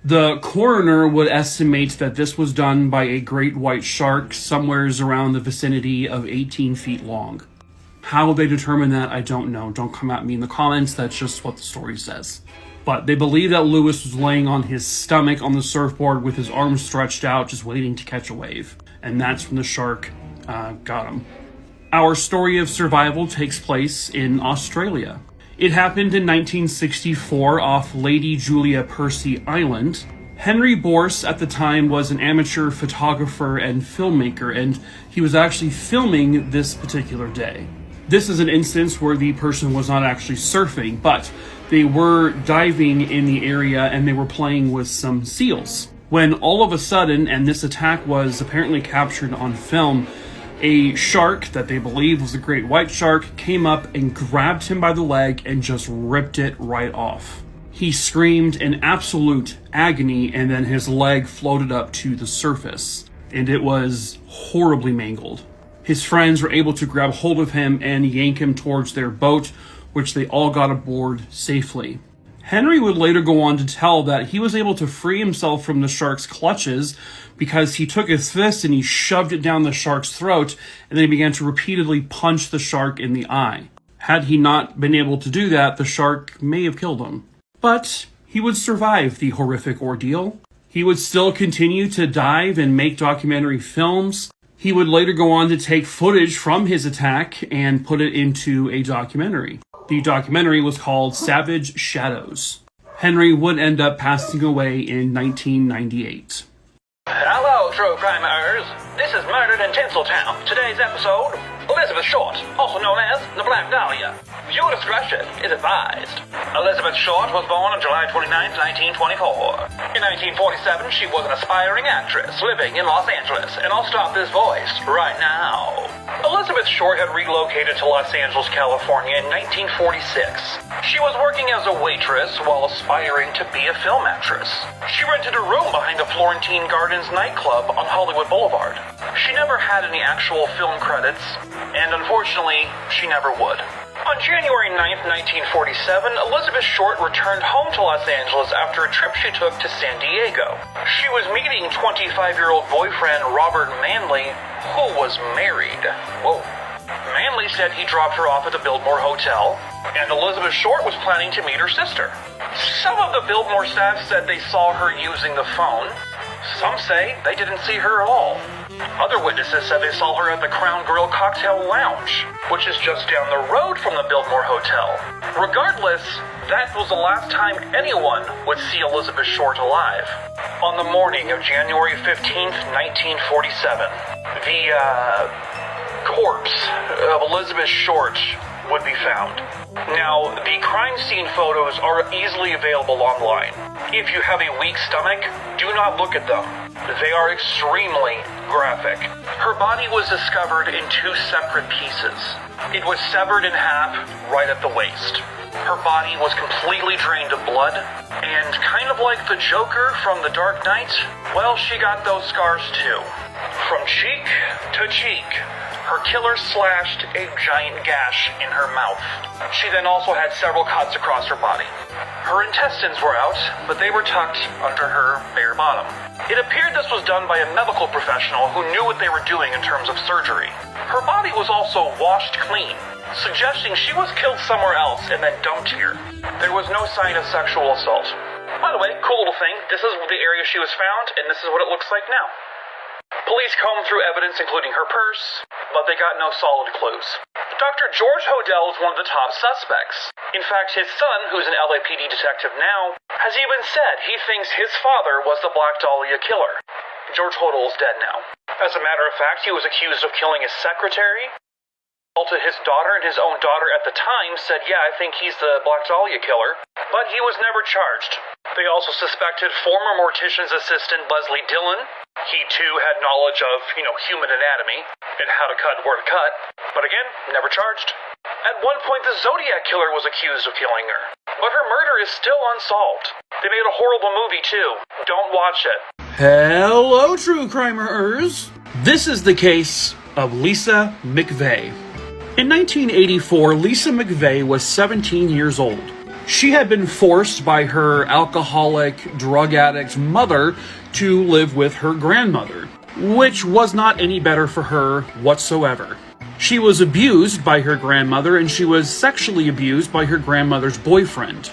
Speaker 1: The coroner would estimate that this was done by a great white shark somewheres around the vicinity of 18 feet long. How they determine that, I don't know. Don't come at me in the comments, that's just what the story says. But they believe that Lewis was laying on his stomach on the surfboard with his arms stretched out, just waiting to catch a wave. And that's when the shark got him. Our story of survival takes place in Australia. It happened in 1964 off Lady Julia Percy Island. Henry Borse at the time was an amateur photographer and filmmaker, and he was actually filming this particular day. This is an instance where the person was not actually surfing, but they were diving in the area and they were playing with some seals. When all of a sudden, and this attack was apparently captured on film, a shark that they believed was a great white shark came up and grabbed him by the leg and just ripped it right off. He screamed in absolute agony, and then his leg floated up to the surface, and it was horribly mangled. His friends were able to grab hold of him and yank him towards their boat, which they all got aboard safely. Henry would later go on to tell that he was able to free himself from the shark's clutches because he took his fist and he shoved it down the shark's throat, and then he began to repeatedly punch the shark in the eye. Had he not been able to do that, the shark may have killed him. But he would survive the horrific ordeal. He would still continue to dive and make documentary films. He would later go on to take footage from his attack and put it into a documentary. The documentary was called Savage Shadows. Henry would end up passing away in 1998.
Speaker 2: Hello, true crimeers. This is Murdered in Tinseltown. Today's episode, Elizabeth Short, also known as the Black Dahlia. Viewer discretion is advised. Elizabeth Short was born on July 29, 1924. In 1947, she was an aspiring actress living in Los Angeles, and I'll stop this voice right now. Elizabeth Short had relocated to Los Angeles, California in 1946. She was working as a waitress while aspiring to be a film actress. She rented a room behind the Florentine Gardens nightclub on Hollywood Boulevard. She never had any actual film credits, and unfortunately, she never would. On January 9th, 1947, Elizabeth Short returned home to Los Angeles after a trip she took to San Diego. She was meeting 25-year-old boyfriend Robert Manley, who was married. Whoa. Manley said he dropped her off at the Biltmore Hotel, and Elizabeth Short was planning to meet her sister. Some of the Biltmore staff said they saw her using the phone. Some say they didn't see her at all. Other witnesses said they saw her at the Crown Grill Cocktail Lounge, which is just down the road from the Biltmore Hotel. Regardless, that was the last time anyone would see Elizabeth Short alive. On the morning of January 15th, 1947, the corpse of Elizabeth Short would be found. Now, the crime scene photos are easily available online. If you have a weak stomach, do not look at them. They are extremely graphic. Her body was discovered in two separate pieces. It was severed in half right at the waist. Her body was completely drained of blood, and kind of like the Joker from The Dark Knight, well, she got those scars too. From cheek to cheek, her killer slashed a giant gash in her mouth. She then also had several cuts across her body. Her intestines were out, but they were tucked under her bare bottom. It appeared this was done by a medical professional who knew what they were doing in terms of surgery. Her body was also washed clean, suggesting she was killed somewhere else and then dumped here. There was no sign of sexual assault. By the way, cool little thing, this is the area she was found, and this is what it looks like now. Police combed through evidence including her purse, but they got no solid clues. Dr. George Hodel is one of the top suspects. In fact, his son, who's an LAPD detective now, has even said he thinks his father was the Black Dahlia killer. George Hodel is dead now. As a matter of fact, he was accused of killing his secretary. To his daughter, and his own daughter at the time said, yeah, I think he's the Black Dahlia killer, but he was never charged. They also suspected former mortician's assistant Leslie Dillon. He too had knowledge of, human anatomy and how to cut and where to cut, but again, never charged. At one point, the Zodiac killer was accused of killing her, but her murder is still unsolved. They made a horrible movie too. Don't watch it.
Speaker 1: Hello, true crimeers. This is the case of Lisa McVey. In 1984, Lisa McVey was 17 years old. She had been forced by her alcoholic, drug addict mother to live with her grandmother, which was not any better for her whatsoever. She was abused by her grandmother, and she was sexually abused by her grandmother's boyfriend.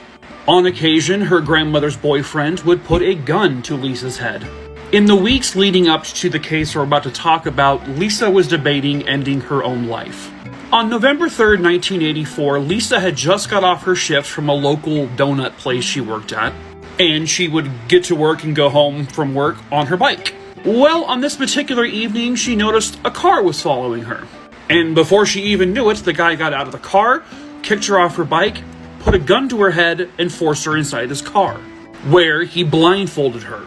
Speaker 1: On occasion, her grandmother's boyfriend would put a gun to Lisa's head. In the weeks leading up to the case we're about to talk about, Lisa was debating ending her own life. On November 3rd, 1984, Lisa had just got off her shift from a local donut place she worked at, and she would get to work and go home from work on her bike. Well, on this particular evening, she noticed a car was following her. And before she even knew it, the guy got out of the car, kicked her off her bike, put a gun to her head, and forced her inside his car, where he blindfolded her.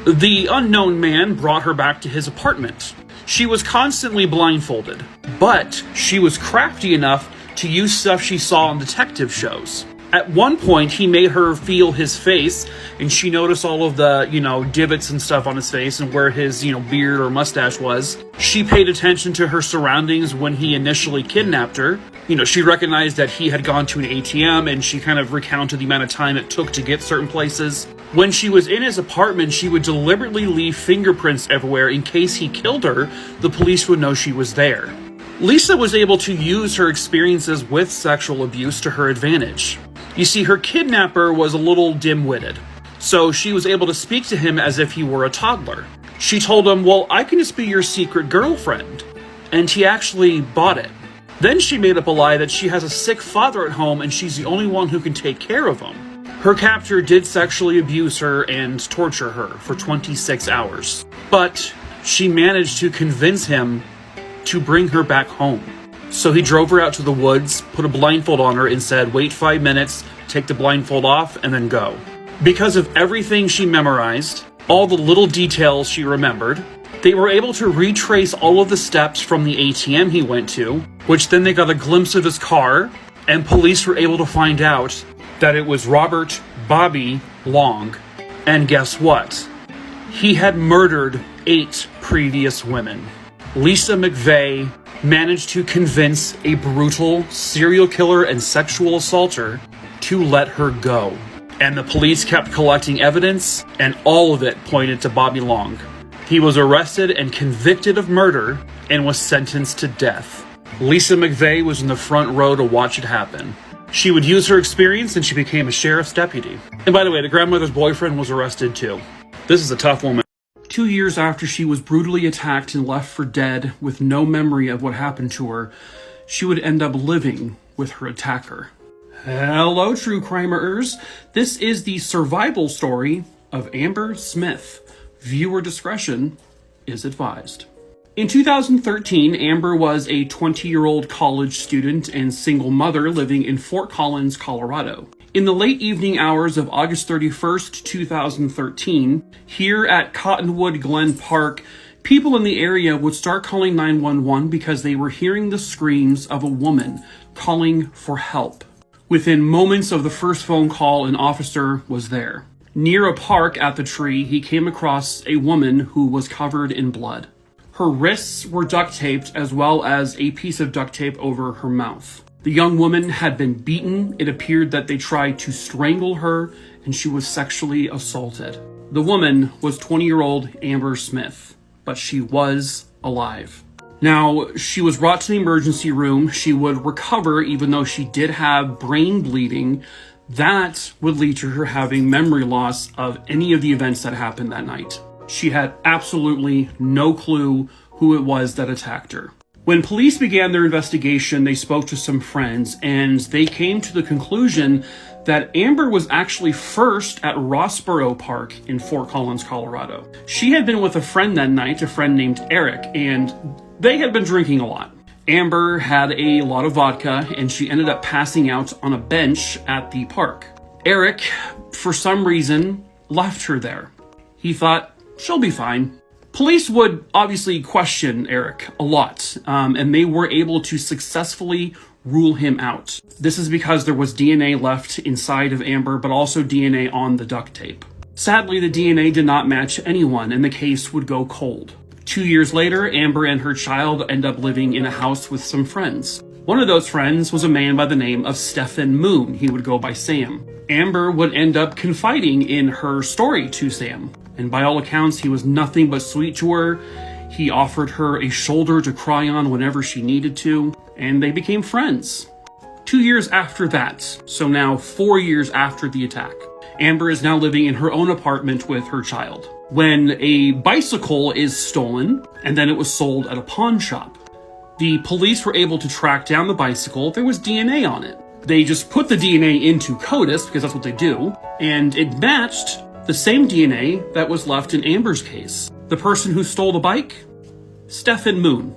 Speaker 1: The unknown man brought her back to his apartment. She was constantly blindfolded, but she was crafty enough to use stuff she saw on detective shows. At one point, he made her feel his face, and she noticed all of the, divots and stuff on his face and where his, beard or mustache was. She paid attention to her surroundings when he initially kidnapped her. She recognized that he had gone to an ATM, and she kind of recounted the amount of time it took to get certain places. When she was in his apartment, she would deliberately leave fingerprints everywhere in case he killed her. The police would know she was there. Lisa was able to use her experiences with sexual abuse to her advantage. You see, her kidnapper was a little dim-witted, so she was able to speak to him as if he were a toddler. She told him, well, I can just be your secret girlfriend, and he actually bought it. Then she made up a lie that she has a sick father at home and she's the only one who can take care of him. Her captor did sexually abuse her and torture her for 26 hours, but she managed to convince him to bring her back home. So he drove her out to the woods, put a blindfold on her, and said, wait 5 minutes, take the blindfold off, and then go. Because of everything she memorized, all the little details she remembered, they were able to retrace all of the steps from the ATM he went to, which then they got a glimpse of his car, and police were able to find out that it was Robert Bobby Long. And guess what? He had murdered 8 previous women. Lisa McVey managed to convince a brutal serial killer and sexual assaulter to let her go. And the police kept collecting evidence, and all of it pointed to Bobby Long. He was arrested and convicted of murder and was sentenced to death. Lisa McVey was in the front row to watch it happen. She would use her experience and she became a sheriff's deputy. And by the way, the grandmother's boyfriend was arrested too. This is a tough woman. 2 years after she was brutally attacked and left for dead with no memory of what happened to her, she would end up living with her attacker. Hello, true crimerers. This is the survival story of Amber Smith. Viewer discretion is advised. In 2013, Amber was a 20-year-old college student and single mother living in Fort Collins, Colorado. In the late evening hours of August 31st, 2013, here at Cottonwood Glen Park, people in the area would start calling 911 because they were hearing the screams of a woman calling for help. Within moments of the first phone call, an officer was there. Near a park at the tree, he came across a woman who was covered in blood. Her wrists were duct taped, as well as a piece of duct tape over her mouth. The young woman had been beaten. It appeared that they tried to strangle her, and she was sexually assaulted. The woman was 20-year-old Amber Smith, but she was alive. Now, she was brought to the emergency room. She would recover, even though she did have brain bleeding. That would lead to her having memory loss of any of the events that happened that night. She had absolutely no clue who it was that attacked her. When police began their investigation, they spoke to some friends, and they came to the conclusion that Amber was actually first at Rossboro Park in Fort Collins, Colorado. She had been with a friend that night, a friend named Eric, and they had been drinking a lot. Amber had a lot of vodka, and she ended up passing out on a bench at the park. Eric, for some reason, left her there. He thought, she'll be fine. Police would obviously question Eric a lot, and they were able to successfully rule him out. This is because there was DNA left inside of Amber, but also DNA on the duct tape. Sadly, the DNA did not match anyone, and the case would go cold. 2 years later, Amber and her child end up living in a house with some friends. One of those friends was a man by the name of Stephen Moon. He would go by Sam. Amber would end up confiding in her story to Sam, and by all accounts, he was nothing but sweet to her. He offered her a shoulder to cry on whenever she needed to, and they became friends. 2 years after that, so now 4 years after the attack, Amber is now living in her own apartment with her child, when a bicycle is stolen, and then it was sold at a pawn shop. The police were able to track down the bicycle. There was DNA on it. They just put the DNA into CODIS, because that's what they do, and it matched the same DNA that was left in Amber's case. The person who stole the bike? Stephen Moon.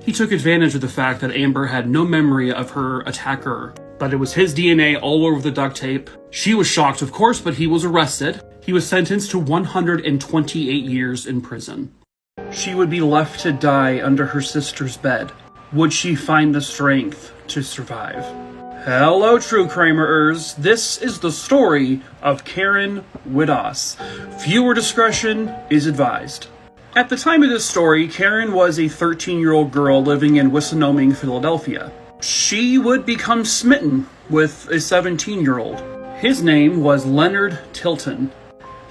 Speaker 1: He took advantage of the fact that Amber had no memory of her attacker, but it was his DNA all over the duct tape. She was shocked, of course, but he was arrested. He was sentenced to 128 years in prison. She would be left to die under her sister's bed. Would she find the strength to survive? Hello, true crimerers. This is the story of Karen Widdoss. Viewer discretion is advised. At the time of this story, Karen was a 13-year-old girl living in Wissinoming, Philadelphia. She would become smitten with a 17-year-old. His name was Leonard Tilton.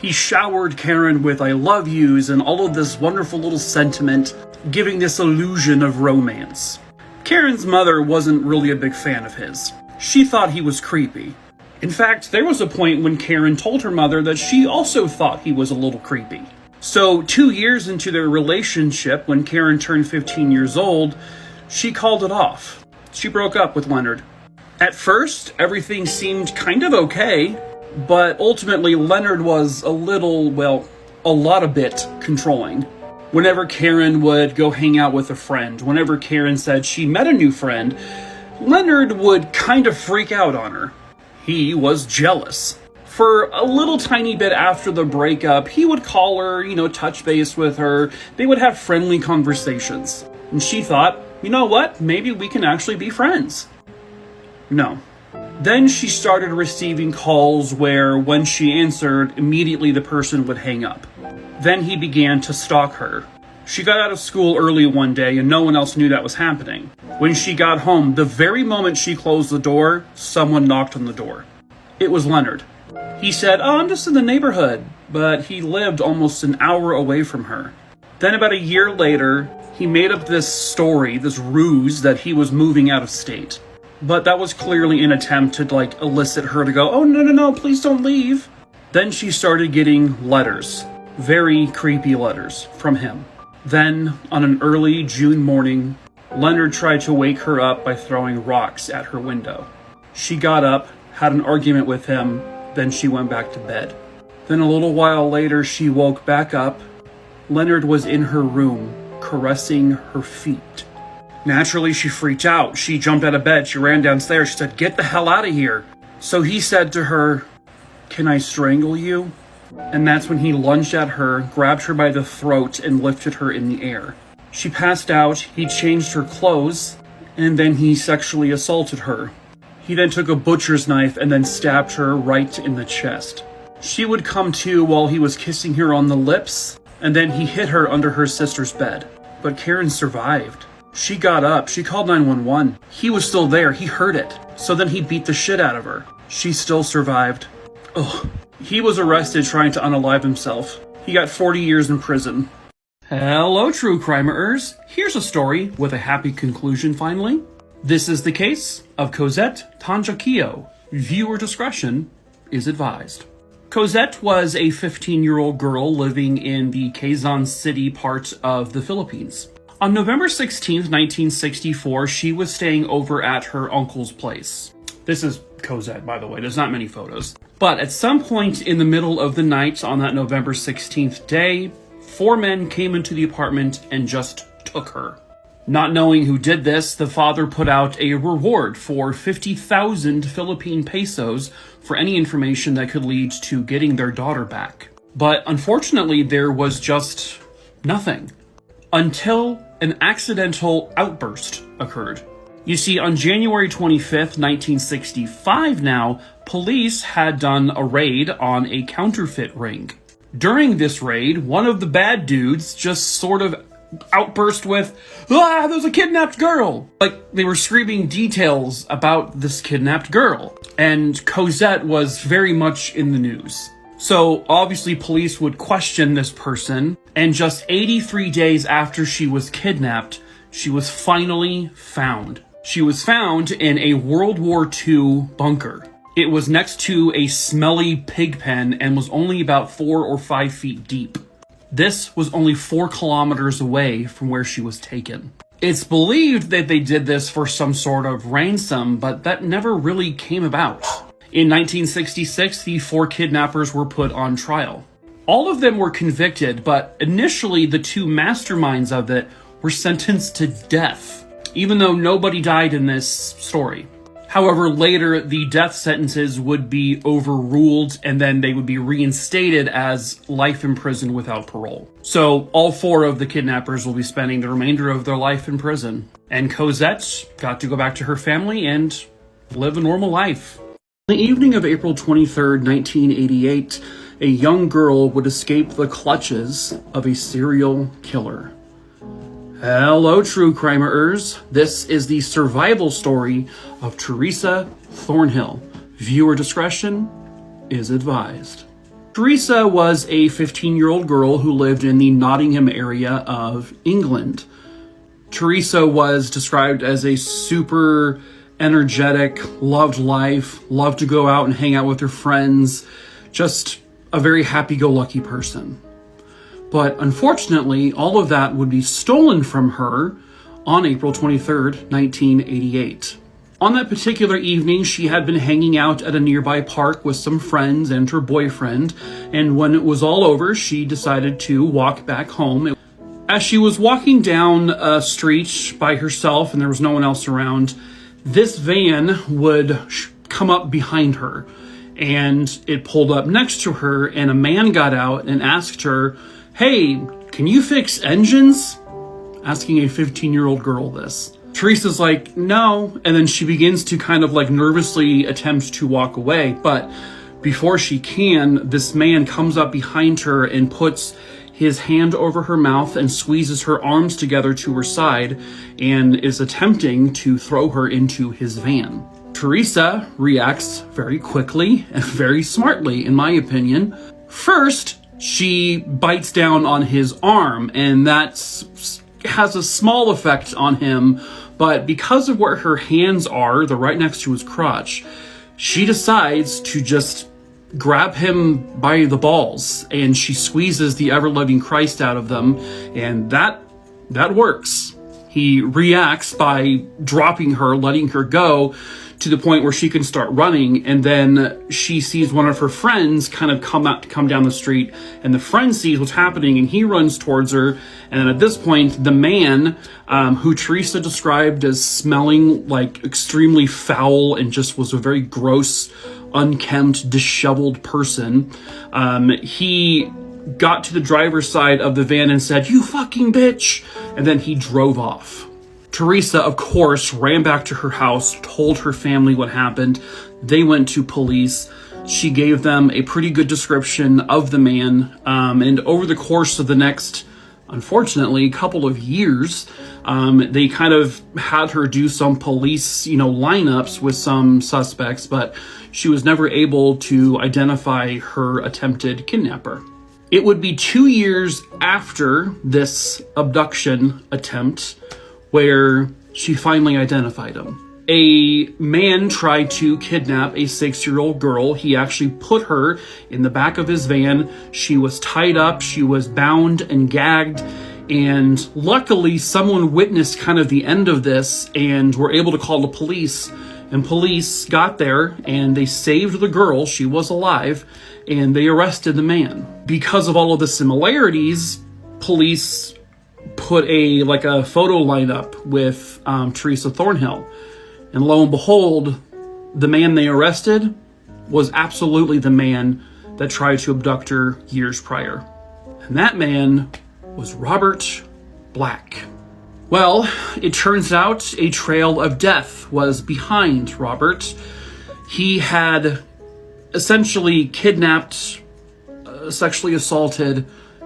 Speaker 1: He showered Karen with I love yous and all of this wonderful little sentiment, giving this illusion of romance. Karen's mother wasn't really a big fan of his. She thought he was creepy. In fact, there was a point when Karen told her mother that she also thought he was a little creepy. So 2 years into their relationship, when Karen turned 15 years old, she called it off. She broke up with Leonard. At first, everything seemed kind of okay, but ultimately Leonard was a bit controlling. Whenever Karen would go hang out with a friend, whenever Karen said she met a new friend, Leonard would kind of freak out on her. He was jealous. For a little tiny bit after the breakup, he would call her, touch base with her. They would have friendly conversations. And she thought, you know what, maybe we can actually be friends. No. Then she started receiving calls where when she answered, immediately the person would hang up. Then he began to stalk her. She got out of school early one day and no one else knew that was happening. When she got home, the very moment she closed the door, someone knocked on the door. It was Leonard. He said, I'm just in the neighborhood, but he lived almost an hour away from her. Then about a year later, he made up this story, this ruse that he was moving out of state. But that was clearly an attempt to elicit her to go, oh no, please don't leave. Then she started getting letters, very creepy letters from him. Then, on an early June morning, Leonard tried to wake her up by throwing rocks at her window. She got up, had an argument with him, then she went back to bed. Then a little while later, she woke back up. Leonard was in her room, caressing her feet. Naturally, she freaked out. She jumped out of bed. She ran downstairs. She said, get the hell out of here. So he said to her, can I strangle you? And that's when he lunged at her, grabbed her by the throat, and lifted her in the air. She passed out. He changed her clothes, and then he sexually assaulted her. He then took a butcher's knife and then stabbed her right in the chest. She would come to while he was kissing her on the lips, and then he hit her under her sister's bed. But Karen survived. She got up. She called 911. He was still there. He heard it. So then he beat the shit out of her. She still survived. Ugh. He was arrested trying to unalive himself. He got 40 years in prison. Hello, true crimerers. Here's a story with a happy conclusion finally. This is the case of Cosette Tanjuaquio. Viewer discretion is advised. Cosette was a 15-year-old girl living in the Quezon City part of the Philippines. On November 16th, 1964, she was staying over at her uncle's place. This is Cosette, by the way. There's not many photos. But at some point in the middle of the night on that November 16th day, 4 men came into the apartment and just took her. Not knowing who did this, the father put out a reward for 50,000 Philippine pesos for any information that could lead to getting their daughter back. But unfortunately, there was just nothing until an accidental outburst occurred. You see, on January 25th, 1965 now, police had done a raid on a counterfeit ring. During this raid, one of the bad dudes just sort of outburst with, "Ah, there's a kidnapped girl!" Like, they were screaming details about this kidnapped girl. And Cosette was very much in the news. So, obviously, police would question this person, and just 83 days after she was kidnapped, she was finally found. She was found in a World War II bunker. It was next to a smelly pig pen and was only about 4 or 5 feet deep. This was only 4 kilometers away from where she was taken. It's believed that they did this for some sort of ransom, but that never really came about. In 1966, the 4 kidnappers were put on trial. All of them were convicted, but initially the 2 masterminds of it were sentenced to death, even though nobody died in this story. However, later the death sentences would be overruled and then they would be reinstated as life in prison without parole. So all 4 of the kidnappers will be spending the remainder of their life in prison. And Cosette got to go back to her family and live a normal life. On the evening of April 23rd, 1988, a young girl would escape the clutches of a serial killer. Hello, true crimerers. This is the survival story of Teresa Thornhill. Viewer discretion is advised. Teresa was a 15-year-old girl who lived in the Nottingham area of England. Teresa was described as a super energetic, loved life, loved to go out and hang out with her friends, just a very happy-go-lucky person. But unfortunately, all of that would be stolen from her on April 23rd, 1988. On that particular evening, she had been hanging out at a nearby park with some friends and her boyfriend, and when it was all over, she decided to walk back home. As she was walking down a street by herself and there was no one else around, this van would come up behind her, and it pulled up next to her, and a man got out and asked her, "Hey, can you fix engines?" Asking a 15-year-old girl this. Teresa's like, "No," and then she begins to kind of like nervously attempt to walk away, but before she can, this man comes up behind her and puts his hand over her mouth and squeezes her arms together to her side and is attempting to throw her into his van. Teresa reacts very quickly and very smartly, in my opinion. First, she bites down on his arm, and that has a small effect on him, but because of where her hands are, they're right next to his crotch, she decides to just grab him by the balls, and she squeezes the ever-loving Christ out of them, and that works. He reacts by dropping her, letting her go, to the point where she can start running, and then she sees one of her friends kind of come down the street, and the friend sees what's happening, and he runs towards her, and then at this point, the man, who Teresa described as smelling like extremely foul and just was a very gross, unkempt, disheveled person, he got to the driver's side of the van and said, "You fucking bitch," and then he drove off. Teresa, of course, ran back to her house, told her family what happened. They went to police. She gave them a pretty good description of the man. And over the course of the next, unfortunately, couple of years, they kind of had her do some police, lineups with some suspects, but she was never able to identify her attempted kidnapper. It would be 2 years after this abduction attempt where she finally identified him. A man tried to kidnap a 6-year-old girl. He actually put her in the back of his van. She was tied up, she was bound and gagged, and luckily someone witnessed kind of the end of this and were able to call the police. And police got there and they saved the girl. She was alive, and they arrested the man. Because of all of the similarities, police put a photo lineup with Teresa Thornhill, and lo and behold, the man they arrested was absolutely the man that tried to abduct her years prior, and that man was Robert Black. Well, it turns out a trail of death was behind Robert. He had essentially kidnapped, sexually assaulted,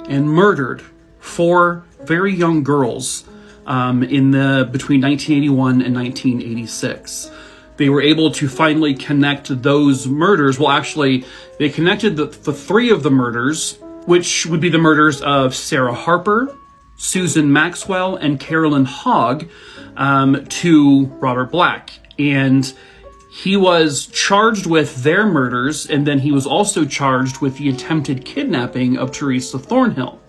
Speaker 1: and murdered 4 very young girls between 1981 and 1986. They were able to finally connect those murders. Well, actually, they connected the three of the murders, which would be the murders of Sarah Harper, Susan Maxwell, and Carolyn Hogg, to Robert Black. And he was charged with their murders, and then he was also charged with the attempted kidnapping of Teresa Thornhill.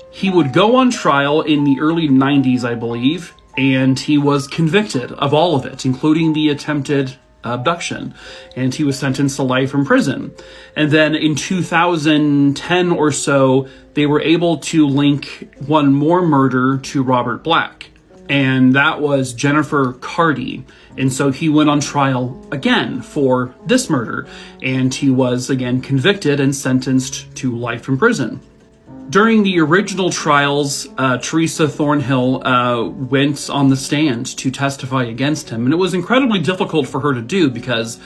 Speaker 1: He would go on trial in the early 90s, I believe, and he was convicted of all of it, including the attempted abduction, and he was sentenced to life in prison. And then in 2010 or so, they were able to link one more murder to Robert Black, and that was Jennifer Cardy. And so he went on trial again for this murder, and he was again convicted and sentenced to life in prison. During the original trials, Teresa Thornhill went on the stand to testify against him, and it was incredibly difficult for her to do because,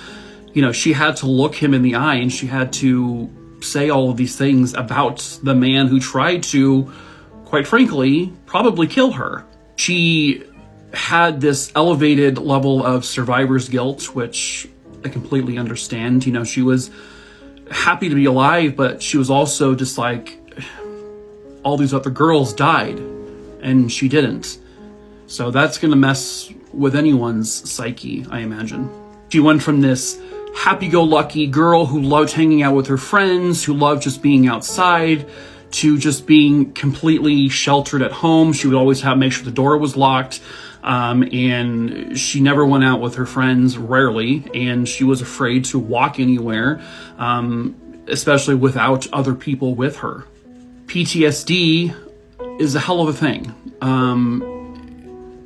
Speaker 1: you know, she had to look him in the eye and she had to say all of these things about the man who tried to, quite frankly, probably kill her. She had this elevated level of survivor's guilt, which I completely understand. You know, she was happy to be alive, but she was also just like, all these other girls died and she didn't. So that's gonna mess with anyone's psyche, I imagine. She went from this happy-go-lucky girl who loved hanging out with her friends, who loved just being outside, to just being completely sheltered at home. She would always make sure the door was locked, and she never went out with her friends, rarely, and she was afraid to walk anywhere, especially without other people with her. PTSD is a hell of a thing,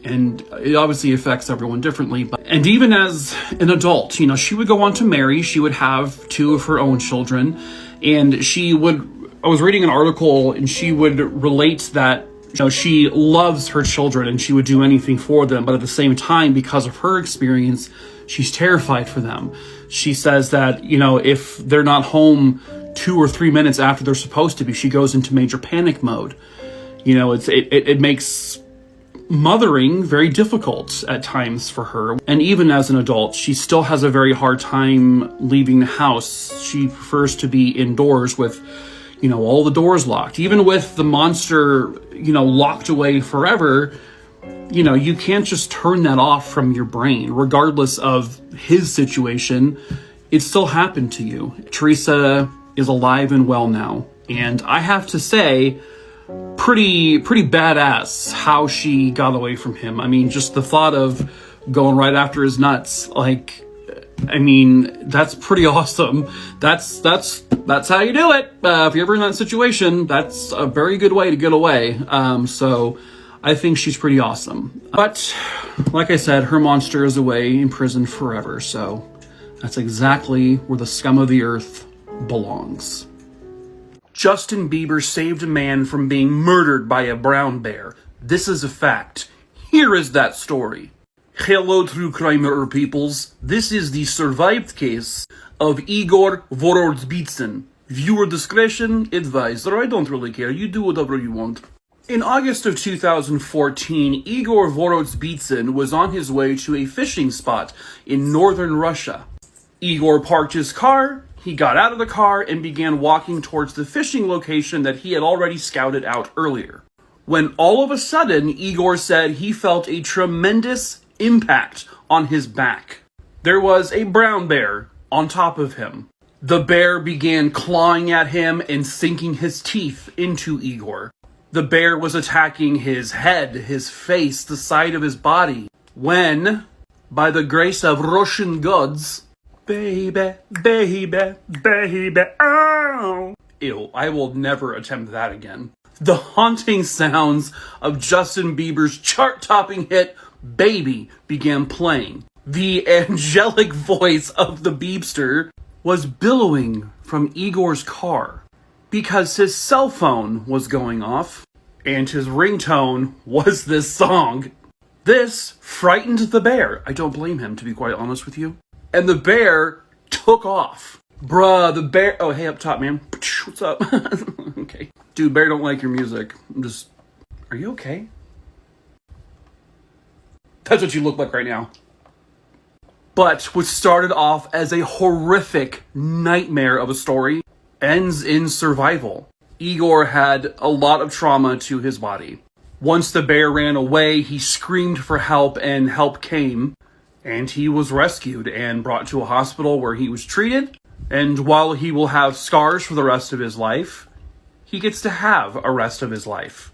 Speaker 1: and it obviously affects everyone differently. And even as an adult, you know, she would go on to marry. She would have two of her own children, and I was reading an article, and she would relate that, you know, she loves her children and she would do anything for them, but at the same time, because of her experience, she's terrified for them. She says that, you know, if they're not home 2 or 3 minutes after they're supposed to be, she goes into major panic mode. You know, it makes mothering very difficult at times for her. And even as an adult, she still has a very hard time leaving the house. She prefers to be indoors with, you know, all the doors locked. Even with the monster, you know, locked away forever, you know, you can't just turn that off from your brain. Regardless of his situation, it still happened to you. Teresa is alive and well now, and I have to say, pretty badass how she got away from him. I mean, just the thought of going right after his nuts, like, I mean, that's pretty awesome. That's how you do it. If you're ever in that situation, that's a very good way to get away. So I think she's pretty awesome. But like I said, her monster is away in prison forever, so that's exactly where the scum of the earth belongs. Justin Bieber saved a man from being murdered by a brown bear. This is a fact. Here is that story. Hello, true crimerer peoples. This is the survived case of Igor Vorodzbitsin. Viewer discretion advised, or I don't really care. You do whatever you want. In August of 2014, Igor Vorodzbitsin was on his way to a fishing spot in northern Russia. Igor parked his car, he got out of the car, and began walking towards the fishing location that he had already scouted out earlier. When all of a sudden, Igor said he felt a tremendous impact on his back. There was a brown bear on top of him. The bear began clawing at him and sinking his teeth into Igor. The bear was attacking his head, his face, the side of his body. When, by the grace of Russian gods, baby, oh. Ew, I will never attempt that again. The haunting sounds of Justin Bieber's chart-topping hit, Baby, began playing. The angelic voice of the Beebster was billowing from Igor's car because his cell phone was going off, and his ringtone was this song. This frightened the bear. I don't blame him, to be quite honest with you. And the bear took off. Bruh, the bear... Oh, hey, up top, man. What's up? Okay. Dude, bear don't like your music. Are you okay? That's what you look like right now. But what started off as a horrific nightmare of a story ends in survival. Igor had a lot of trauma to his body. Once the bear ran away, he screamed for help and help came. And he was rescued and brought to a hospital where he was treated. And while he will have scars for the rest of his life, he gets to have a rest of his life.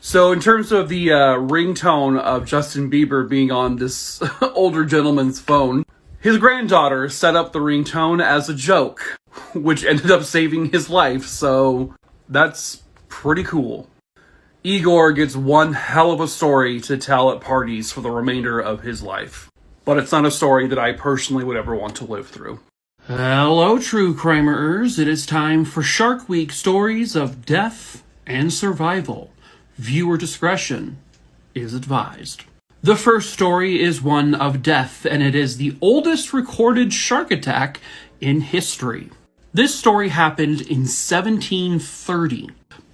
Speaker 1: So in terms of the ringtone of Justin Bieber being on this older gentleman's phone, his granddaughter set up the ringtone as a joke, which ended up saving his life, so that's pretty cool. Igor gets one hell of a story to tell at parties for the remainder of his life. But it's not a story that I personally would ever want to live through. Hello, true crimerers. It is time for Shark Week stories of death and survival. Viewer discretion is advised. The first story is one of death, and it is the oldest recorded shark attack in history. This story happened in 1730.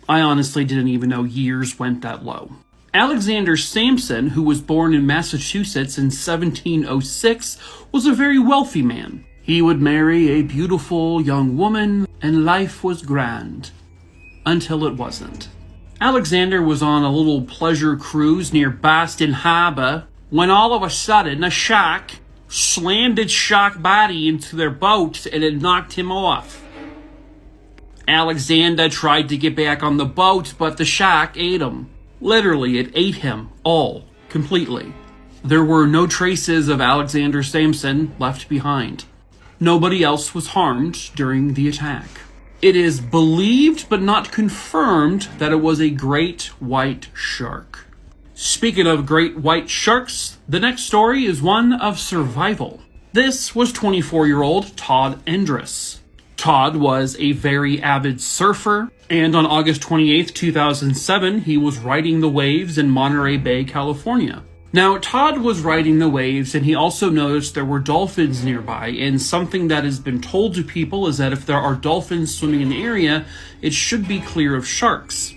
Speaker 1: I honestly didn't even know years went that low. Alexander Sampson, who was born in Massachusetts in 1706, was a very wealthy man. He would marry a beautiful young woman, and life was grand. Until it wasn't. Alexander was on a little pleasure cruise near Boston Harbor when all of a sudden a shark slammed its shark body into their boat and it knocked him off. Alexander tried to get back on the boat, but the shark ate him. Literally, it ate him all, completely. There were no traces of Alexander Sampson left behind. Nobody else was harmed during the attack. It is believed, but not confirmed, that it was a great white shark. Speaking of great white sharks, the next story is one of survival. This was 24-year-old Todd Endress. Todd was a very avid surfer, and on August 28th, 2007, he was riding the waves in Monterey Bay, California. Now, Todd was riding the waves, and he also noticed there were dolphins nearby, and something that has been told to people is that if there are dolphins swimming in the area, it should be clear of sharks.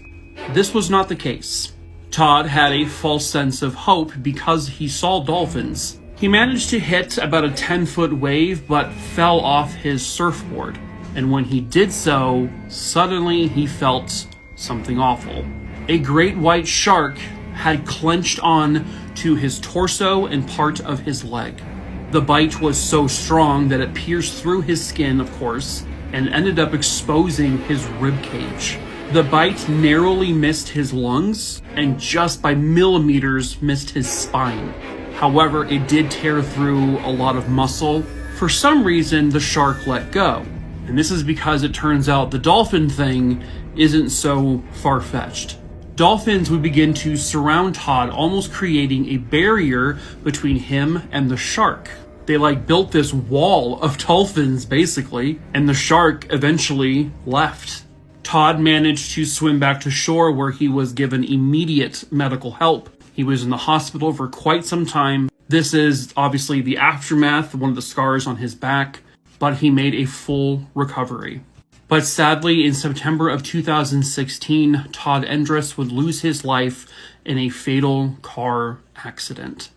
Speaker 1: This was not the case. Todd had a false sense of hope because he saw dolphins. He managed to hit about a 10-foot wave, but fell off his surfboard. And when he did so, suddenly he felt something awful. A great white shark had clenched on to his torso and part of his leg. The bite was so strong that it pierced through his skin, of course, and ended up exposing his rib cage. The bite narrowly missed his lungs and just by millimeters missed his spine. However, it did tear through a lot of muscle. For some reason, the shark let go. And this is because it turns out the dolphin thing isn't so far-fetched. Dolphins would begin to surround Todd, almost creating a barrier between him and the shark. They built this wall of dolphins, basically, and the shark eventually left. Todd managed to swim back to shore where he was given immediate medical help. He was in the hospital for quite some time. This is obviously the aftermath, one of the scars on his back, but he made a full recovery. But sadly, in September of 2016, Todd Endress would lose his life in a fatal car accident.